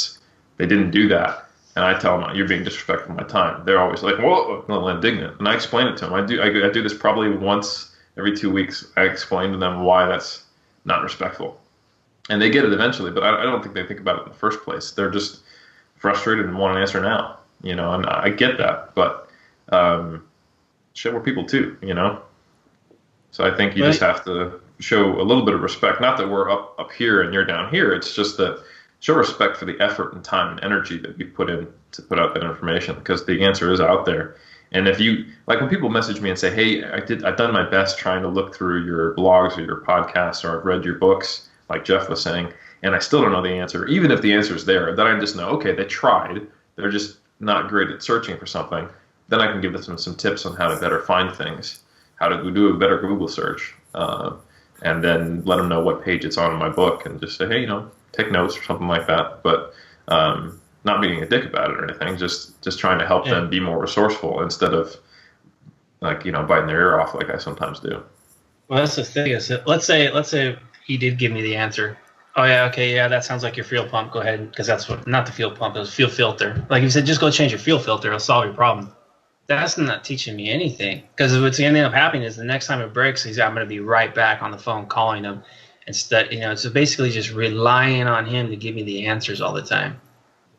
they didn't do that. And I tell them, you're being disrespectful of my time. They're always like, whoa, a little indignant. And I explain it to them. I do this probably once every 2 weeks. I explain to them why that's not respectful. And they get it eventually, but I don't think they think about it in the first place. They're just frustrated and want an answer now, and I get that. But shit, we're people too, So I think you just have to show a little bit of respect. Not that we're up here and you're down here. It's just that show respect for the effort and time and energy that we put in to put out that information, because the answer is out there. And if you, like when people message me and say, hey, I've done my best trying to look through your blogs or your podcasts, or I've read your books, like Jeff was saying, and I still don't know the answer, even if the answer is there, then I just know, okay, they tried. They're just not great at searching for something. Then I can give them some tips on how to better find things, how to do a better Google search, and then let them know what page it's on in my book, and just say, hey, take notes or something like that. But not being a dick about it or anything, just trying to help them be more resourceful instead of biting their ear off like I sometimes do. Well, that's the thing. Is let's say he did give me the answer. Oh yeah, okay, yeah, that sounds like your fuel pump. Go ahead, because that's not the fuel pump. It was fuel filter. Like you said, just go change your fuel filter. It'll solve your problem. that's not teaching me anything. Because what's going to end up happening is the next time it breaks, I'm going to be right back on the phone calling him. Instead, so basically just relying on him to give me the answers all the time.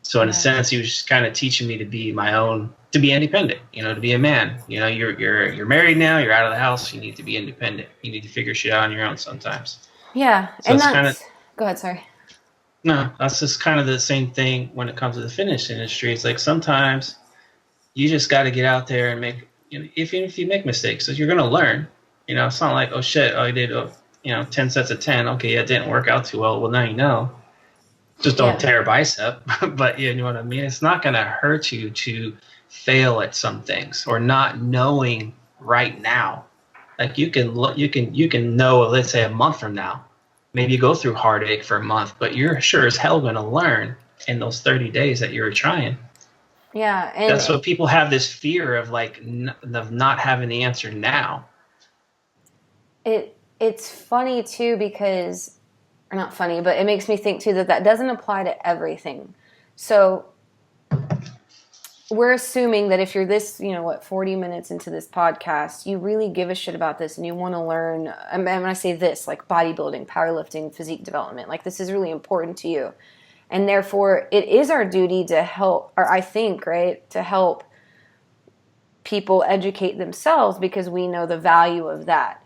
So in a sense, he was just kind of teaching me to be my own, to be independent, to be a man. You're married now, you're out of the house, you need to be independent. You need to figure shit out on your own sometimes. Yeah. So and that's go ahead, sorry. No, that's just kind of the same thing when it comes to the fitness industry. It's like sometimes you just got to get out there and make, if you make mistakes, so you're going to learn. It's not like, oh shit, I did 10 sets of 10. Okay, it didn't work out too well. Well, now you know. Just don't tear a bicep. But you know what I mean? It's not going to hurt you to fail at some things or not knowing right now. Like you can know, let's say a month from now. Maybe you go through heartache for a month, but you're sure as hell going to learn in those 30 days that you were trying. Yeah. And that's what people have this fear of, like, of not having the answer now. It's funny too because, or not funny, but it makes me think too that doesn't apply to everything. So we're assuming that if you're this, 40 minutes into this podcast, you really give a shit about this and you want to learn. And when I say this, like bodybuilding, powerlifting, physique development, like this is really important to you. And therefore it is our duty to help, or I think, right, to help people educate themselves because we know the value of that.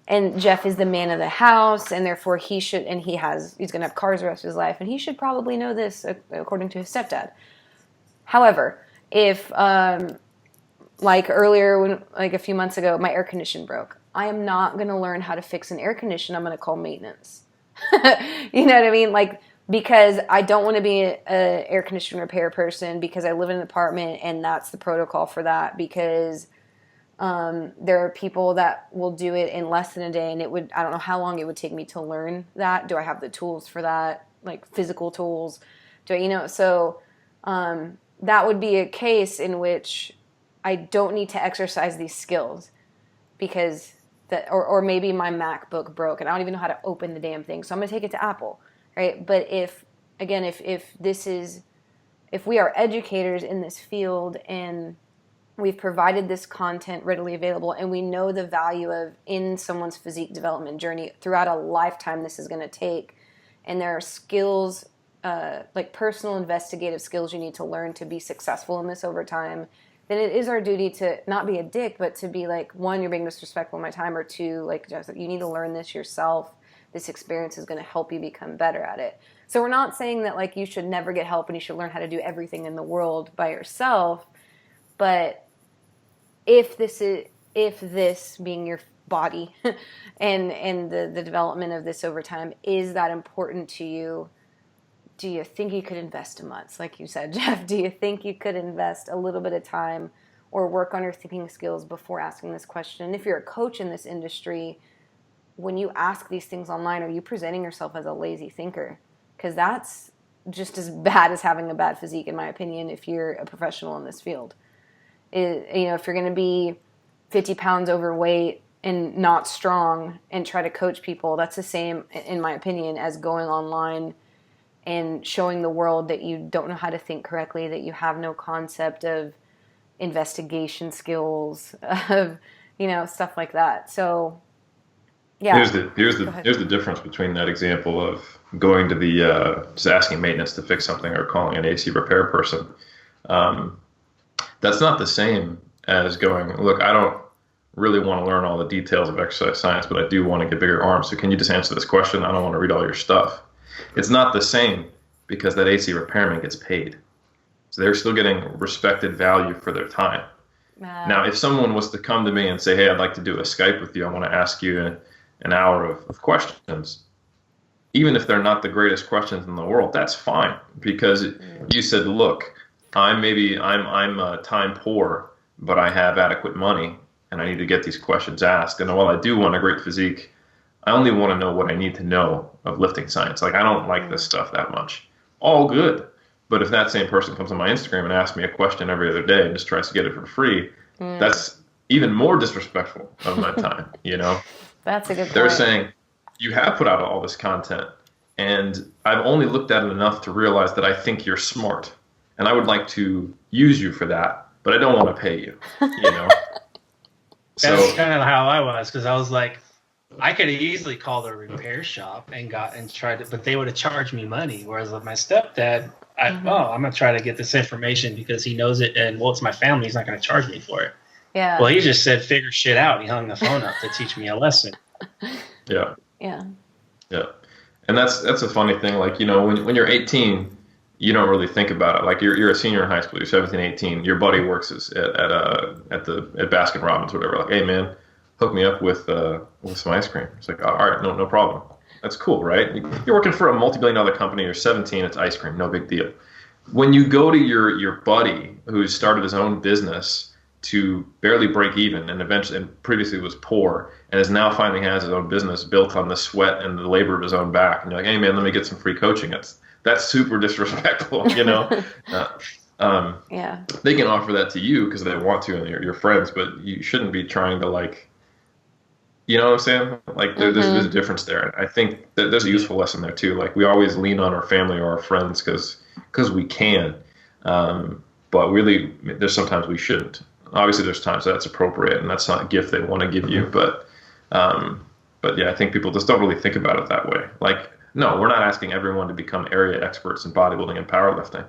And Jeff is the man of the house, and therefore he's going to have cars the rest of his life, and he should probably know this according to his stepdad. However, if, like earlier, like a few months ago, my air condition broke, I am not going to learn how to fix an air condition. I'm going to call maintenance. You know what I mean? Like, because I don't want to be an air condition repair person because I live in an apartment and that's the protocol for that, because there are people that will do it in less than a day, and I don't know how long it would take me to learn that. Do I have the tools for that? Like physical tools? So that would be a case in which I don't need to exercise these skills because or maybe my MacBook broke and I don't even know how to open the damn thing. So I'm going to take it to Apple, right? But if we are educators in this field and we've provided this content readily available and we know the value of in someone's physique development journey throughout a lifetime this is going to take, and there are skills, like personal investigative skills you need to learn to be successful in this over time, then it is our duty to not be a dick, but to be like, one, you're being disrespectful of my time, or two, like, you need to learn this yourself. This experience is going to help you become better at it. So we're not saying that like you should never get help and you should learn how to do everything in the world by yourself, but if this being your body and the development of this over time is that important to you, do you think you could invest a month? Like you said, Jeff, do you think you could invest a little bit of time or work on your thinking skills before asking this question? And if you're a coach in this industry, when you ask these things online, are you presenting yourself as a lazy thinker? Because that's just as bad as having a bad physique, in my opinion, if you're a professional in this field. If you're going to be 50 pounds overweight and not strong and try to coach people, that's the same, in my opinion, as going online and showing the world that you don't know how to think correctly, that you have no concept of investigation skills, of, stuff like that. So, yeah. Here's the difference between that example of going to the just asking maintenance to fix something or calling an AC repair person. That's not the same as going, look, I don't really want to learn all the details of exercise science, but I do want to get bigger arms. So can you just answer this question? I don't want to read all your stuff. It's not the same because that AC repairman gets paid. So they're still getting respected value for their time. Now, if someone was to come to me and say, hey, I'd like to do a Skype with you, I want to ask you an hour of questions, even if they're not the greatest questions in the world, that's fine. Because you said, look, I'm time poor, but I have adequate money, and I need to get these questions asked. And while I do want a great physique, I only want to know what I need to know of lifting science. Like, I don't like this stuff that much. All good. But if that same person comes on my Instagram and asks me a question every other day and just tries to get it for free, that's even more disrespectful of my time, That's a good point. They're saying, you have put out all this content, and I've only looked at it enough to realize that I think you're smart, and I would like to use you for that. but I don't want to pay you, you know? That's kind of how I was, because I was like, I could have easily called a repair shop and tried to, but they would have charged me money. Whereas with my stepdad, I'm gonna try to get this information because he knows it, and well, it's my family. He's not gonna charge me for it. Yeah. Well, he just said, "Figure shit out." He hung the phone up to teach me a lesson. Yeah. Yeah. Yeah. And that's a funny thing. Like, you know, when you're 18, you don't really think about it. Like you're a senior in high school, you're 17, 18. Your buddy works at Baskin Robbins, or whatever. Like, hey man, hook me up with some ice cream. It's like, all right, no problem. That's cool, right? You're working for a multi-billion-dollar company. You're 17. It's ice cream, no big deal. When you go to your buddy who started his own business to barely break even and eventually and previously was poor and is now finally has his own business built on the sweat and the labor of his own back, and you're like, hey man, let me get some free coaching. That's super disrespectful, you know. Yeah. They can offer that to you because they want to and you're friends, but you shouldn't be trying to, like, you know what I'm saying? Like there's a difference there. I think that there's a useful lesson there too. Like we always lean on our family or our friends because we can, but really there's sometimes we shouldn't. Obviously, there's times that's appropriate, and that's not a gift they want to give you. But yeah, I think people just don't really think about it that way. Like, no, we're not asking everyone to become area experts in bodybuilding and powerlifting.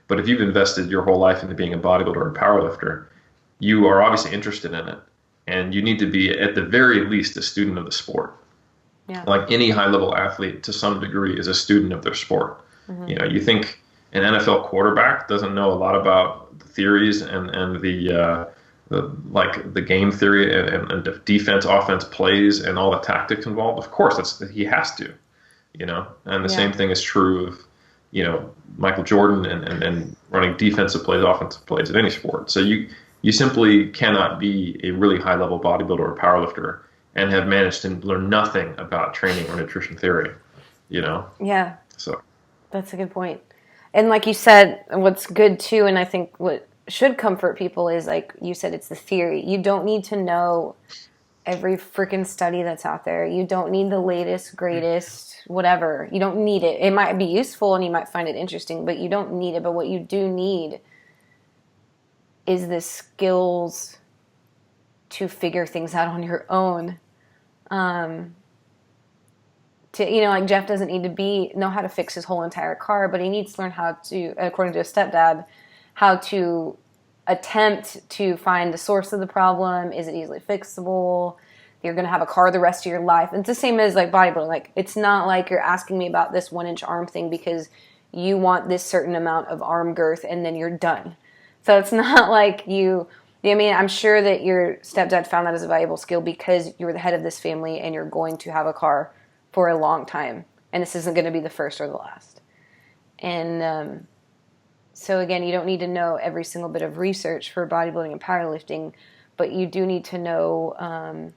But if you've invested your whole life into being a bodybuilder or a powerlifter, you are obviously interested in it, and you need to be, at the very least, a student of the sport. Yeah. Like any high-level athlete, to some degree, is a student of their sport. Mm-hmm. You know, you think an NFL quarterback doesn't know a lot about the theories and the game theory and the defense, offense plays and all the tactics involved. Of course, he has to, you know. And the same thing is true of, you know, Michael Jordan and running defensive plays, offensive plays in any sport. So you simply cannot be a really high level bodybuilder or powerlifter and have managed to learn nothing about training or nutrition theory, you know. Yeah. So that's a good point. And like you said, what's good too, and I think what should comfort people is, like you said, it's the theory. You don't need to know every freaking study that's out there. You don't need the latest, greatest, whatever. You don't need it. It might be useful and you might find it interesting, but you don't need it. But what you do need is the skills to figure things out on your own. To, you know, like Jeff doesn't need to know how to fix his whole entire car, but he needs to learn how to, according to his stepdad, how to attempt to find the source of the problem. Is it easily fixable? You're going to have a car the rest of your life. It's the same as like bodybuilding. Like, it's not like you're asking me about this 1-inch arm thing because you want this certain amount of arm girth and then you're done. So it's not like I mean, I'm sure that your stepdad found that as a valuable skill because you're the head of this family and you're going to have a car for a long time, and this isn't going to be the first or the last. And so again, you don't need to know every single bit of research for bodybuilding and powerlifting, but you do need to know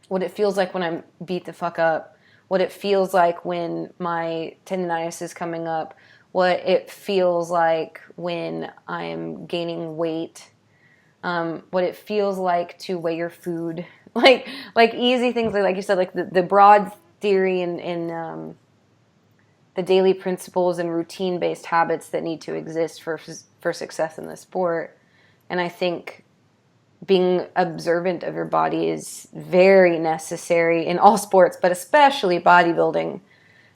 what it feels like when I'm beat the fuck up, what it feels like when my tendonitis is coming up, what it feels like when I'm gaining weight, what it feels like to weigh your food, like easy things like you said, like the broad theory and the daily principles and routine-based habits that need to exist for success in the sport. And I think being observant of your body is very necessary in all sports, but especially bodybuilding.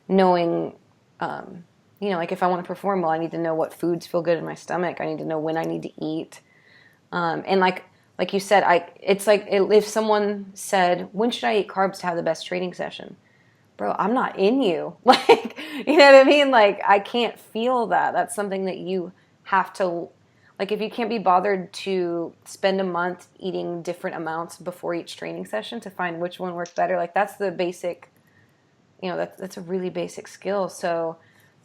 Knowing, you know, like if I want to perform well, I need to know what foods feel good in my stomach. I need to know when I need to eat. And like you said, it's like if someone said, when should I eat carbs to have the best training session? Bro, I'm not in you. Like, you know what I mean? Like, I can't feel that. That's something that you have to, like, if you can't be bothered to spend a month eating different amounts before each training session to find which one works better, like, that's the basic, you know, that's a really basic skill. So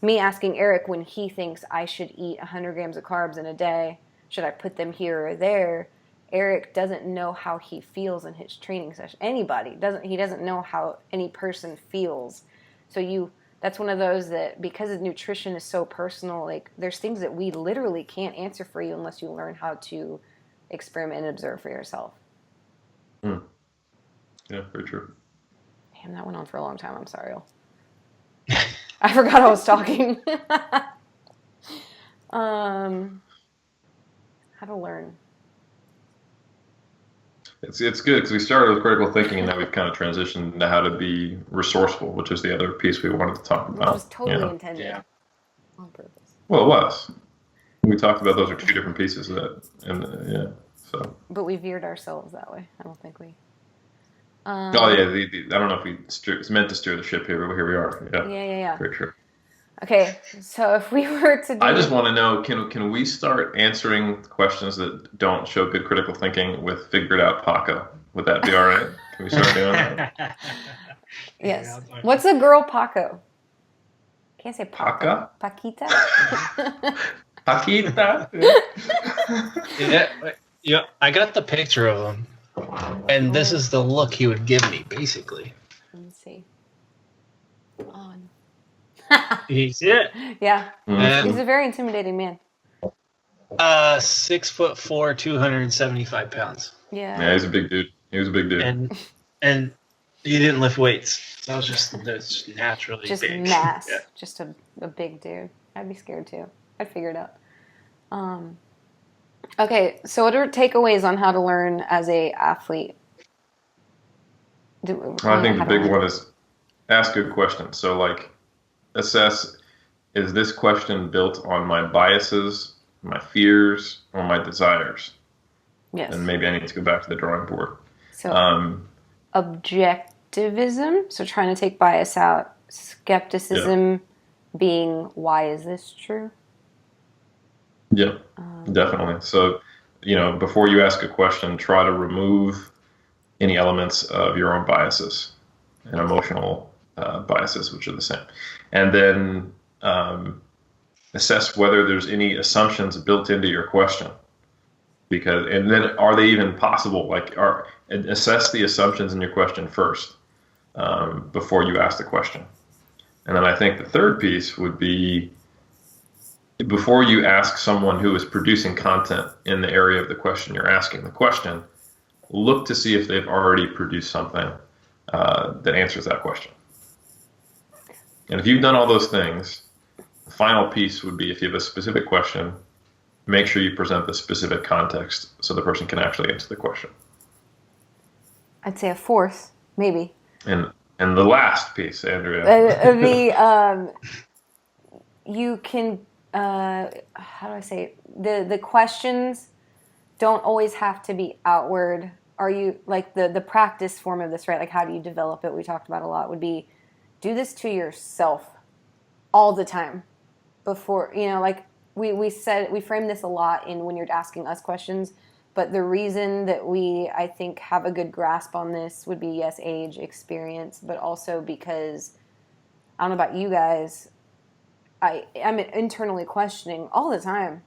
me asking Eric when he thinks I should eat 100 grams of carbs in a day, should I put them here or there? Eric doesn't know how he feels in his training session. Anybody doesn't know how any person feels. So that's one of those that, because nutrition is so personal, like there's things that we literally can't answer for you unless you learn how to experiment and observe for yourself. Yeah, very true. Damn, that went on for a long time. I'm sorry. I forgot I was talking. How to learn. It's good because we started with critical thinking and now we've kind of transitioned into how to be resourceful, which is the other piece we wanted to talk about. Which was totally intended on purpose. Well, it was. We talked about those are two different pieces of that, and so. But we veered ourselves that way. I don't think we. I don't know if it's meant to steer the ship here, but here we are. Yeah. For sure. Okay, so if we were to do... I just want to know, can we start answering questions that don't show good critical thinking with figured out Paco? Would that be all right? Can we start doing that? Yes. What's a girl Paco? Can't say Paco. Paca? Paquita? Paquita? Yeah, I got the picture of him. And this is the look he would give me, basically. Let me see. On. You see it? Yeah. Mm-hmm. He's a very intimidating man. 6'4", 275 pounds. Yeah, he's a big dude. He was a big dude. And he didn't lift weights. So I was just naturally just big. mass. Yeah. Just a big dude. I'd be scared too. I'd figure it out. Okay, so what are takeaways on how to learn as a athlete? I think the big one is ask good questions. So like assess, is this question built on my biases, my fears, or my desires? Yes. And maybe I need to go back to the drawing board. So objectivism, so trying to take bias out. Skepticism being, why is this true? Yeah, definitely. So, before you ask a question, try to remove any elements of your own biases and emotional biases, which are the same. And then assess whether there's any assumptions built into your question. And then are they even possible? Assess the assumptions in your question first before you ask the question. And then I think the third piece would be, before you ask someone who is producing content in the area of the question you're asking the question, look to see if they've already produced something that answers that question. And if you've done all those things, the final piece would be, if you have a specific question, make sure you present the specific context so the person can actually answer the question. I'd say a fourth, maybe. And the last piece, Andrea. You can, how do I say it? The questions don't always have to be outward. Are you, like the practice form of this, right? Like, how do you develop it? We talked about a lot, would be do this to yourself all the time before, we framed this a lot in when you're asking us questions, but the reason that we, I think, have a good grasp on this would be, yes, age, experience, but also because, I don't know about you guys, I'm internally questioning all the time.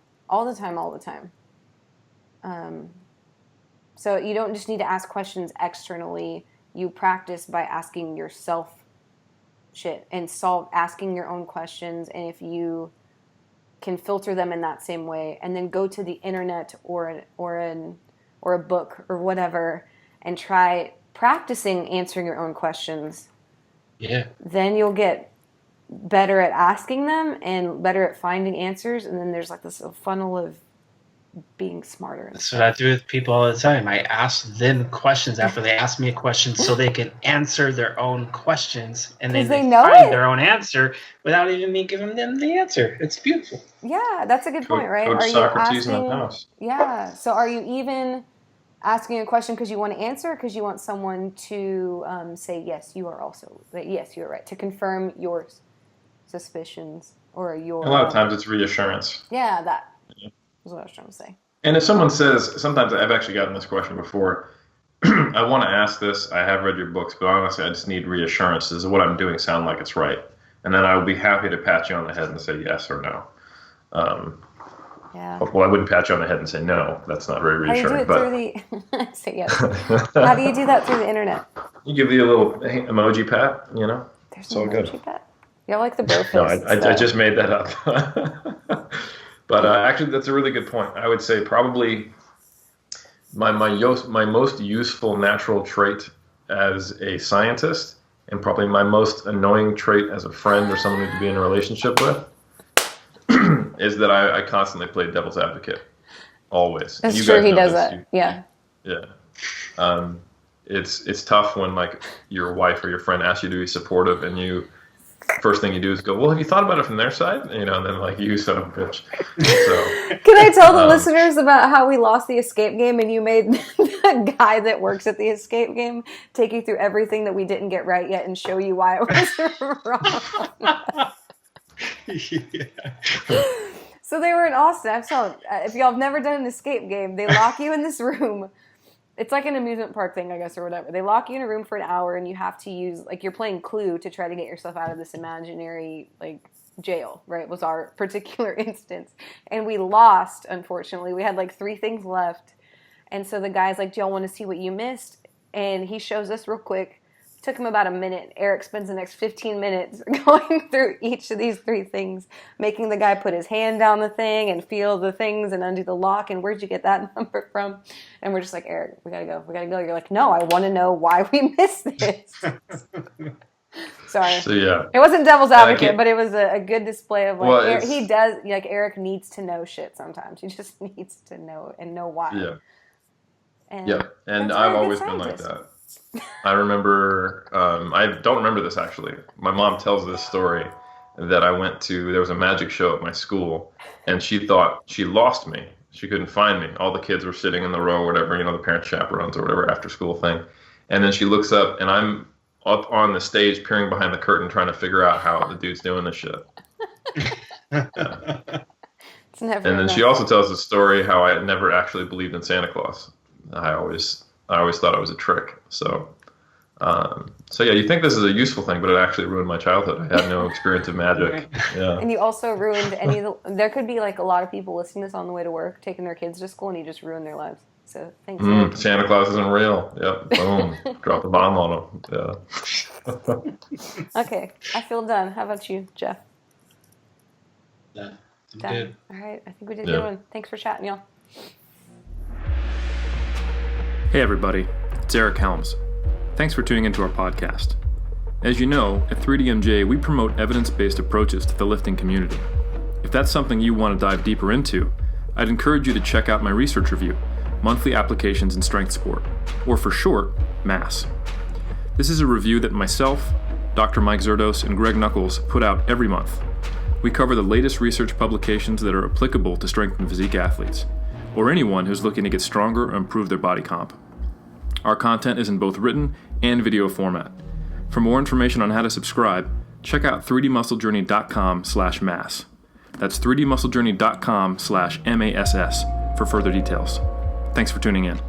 So you don't just need to ask questions externally. You practice by asking yourself shit and asking your own questions. And if you can filter them in that same way, and then go to the internet or a book or whatever and try practicing answering your own questions. Yeah. Then you'll get better at asking them and better at finding answers. And then there's like this funnel of being smarter. That's what I do with people all the time. I ask them questions after they ask me a question so they can answer their own questions, and then they find their own answer without even me giving them the answer. It's beautiful. Yeah, that's a good point, right? Coach are you Socrates asking, in the house. Yeah. So are you even asking a question because you want to answer, or because you want someone to say, yes, you are yes, you're right, to confirm your suspicions or your... A lot of times it's reassurance. Yeah, that is what I was trying to say. And if someone says, sometimes I've actually gotten this question before, I want to ask this, I have read your books, but honestly I just need reassurance. Does what I'm doing sound like it's right? And then I will be happy to pat you on the head and say yes or no. Yeah. Well, I wouldn't pat you on the head and say no. That's not very reassuring. How do you do it through the... say yes. How do you do that through the internet? You give you a little emoji pat, There's it's all good. Emoji pat? You like the bro fist. No, I just made that up. But actually, that's a really good point. I would say probably my most useful natural trait as a scientist, and probably my most annoying trait as a friend or someone to be in a relationship with, is that I constantly play devil's advocate. always. That's you true. guys He know does this. that. Yeah. Yeah. It's tough when like your wife or your friend asks you to be supportive, and you first thing you do is go, well, have you thought about it from their side? And then like, you son of a bitch. So can I tell the listeners about how we lost the escape game and you made the guy that works at the escape game take you through everything that we didn't get right yet and show you why it was wrong? Yeah. So they were in Austin. I'm telling if y'all have never done an escape game, they lock you in this room. It's like an amusement park thing, I guess, or whatever. They lock you in a room for an hour, and you have to use, like, you're playing Clue to try to get yourself out of this imaginary, like, jail, right, was our particular instance. And we lost, unfortunately. We had, like, 3 things left. And so the guy's like, do y'all want to see what you missed? And he shows us real quick. Took him about a minute. Eric spends the next 15 minutes going through each of these 3 things, making the guy put his hand down the thing and feel the things and undo the lock. And where'd you get that number from? And we're just like, Eric, we gotta go. We gotta go. You're like, no, I want to know why we missed this. Sorry. So yeah, it wasn't devil's advocate, but it was a good display of like he does. Like Eric needs to know shit sometimes. He just needs to know and know why. Yeah. And and I've always been like that. I remember, I don't remember this actually. My mom tells this story that there was a magic show at my school, and she thought she lost me. She couldn't find me. All the kids were sitting in the row or whatever, the parent chaperones or whatever after school thing. And then she looks up, and I'm up on the stage peering behind the curtain trying to figure out how the dude's doing this shit. It's never and then she also tells the story how I had never actually believed in Santa Claus. I always thought it was a trick. So yeah, you think this is a useful thing, but it actually ruined my childhood. I had no experience of magic. Yeah. And you also ruined there could be like a lot of people listening to this on the way to work, taking their kids to school, and you just ruined their lives. So thanks. Santa Claus isn't real. Yep. Boom. Drop the bomb on them. Yeah. Okay. I feel done. How about you, Jeff? Yeah. I'm Done. good. All right. I think we did a good one. Thanks for chatting, y'all. Hey everybody, it's Eric Helms. Thanks for tuning into our podcast. As you know, at 3DMJ we promote evidence-based approaches to the lifting community. If that's something you want to dive deeper into, I'd encourage you to check out my research review, Monthly Applications in Strength Sport, or for short, MASS. This is a review that myself, Dr. Mike Zerdos, and Greg Knuckles put out every month. We cover the latest research publications that are applicable to strength and physique athletes, or anyone who's looking to get stronger or improve their body comp. Our content is in both written and video format. For more information on how to subscribe, check out 3dmusclejourney.com/mass. That's 3dmusclejourney.com/MASS for further details. Thanks for tuning in.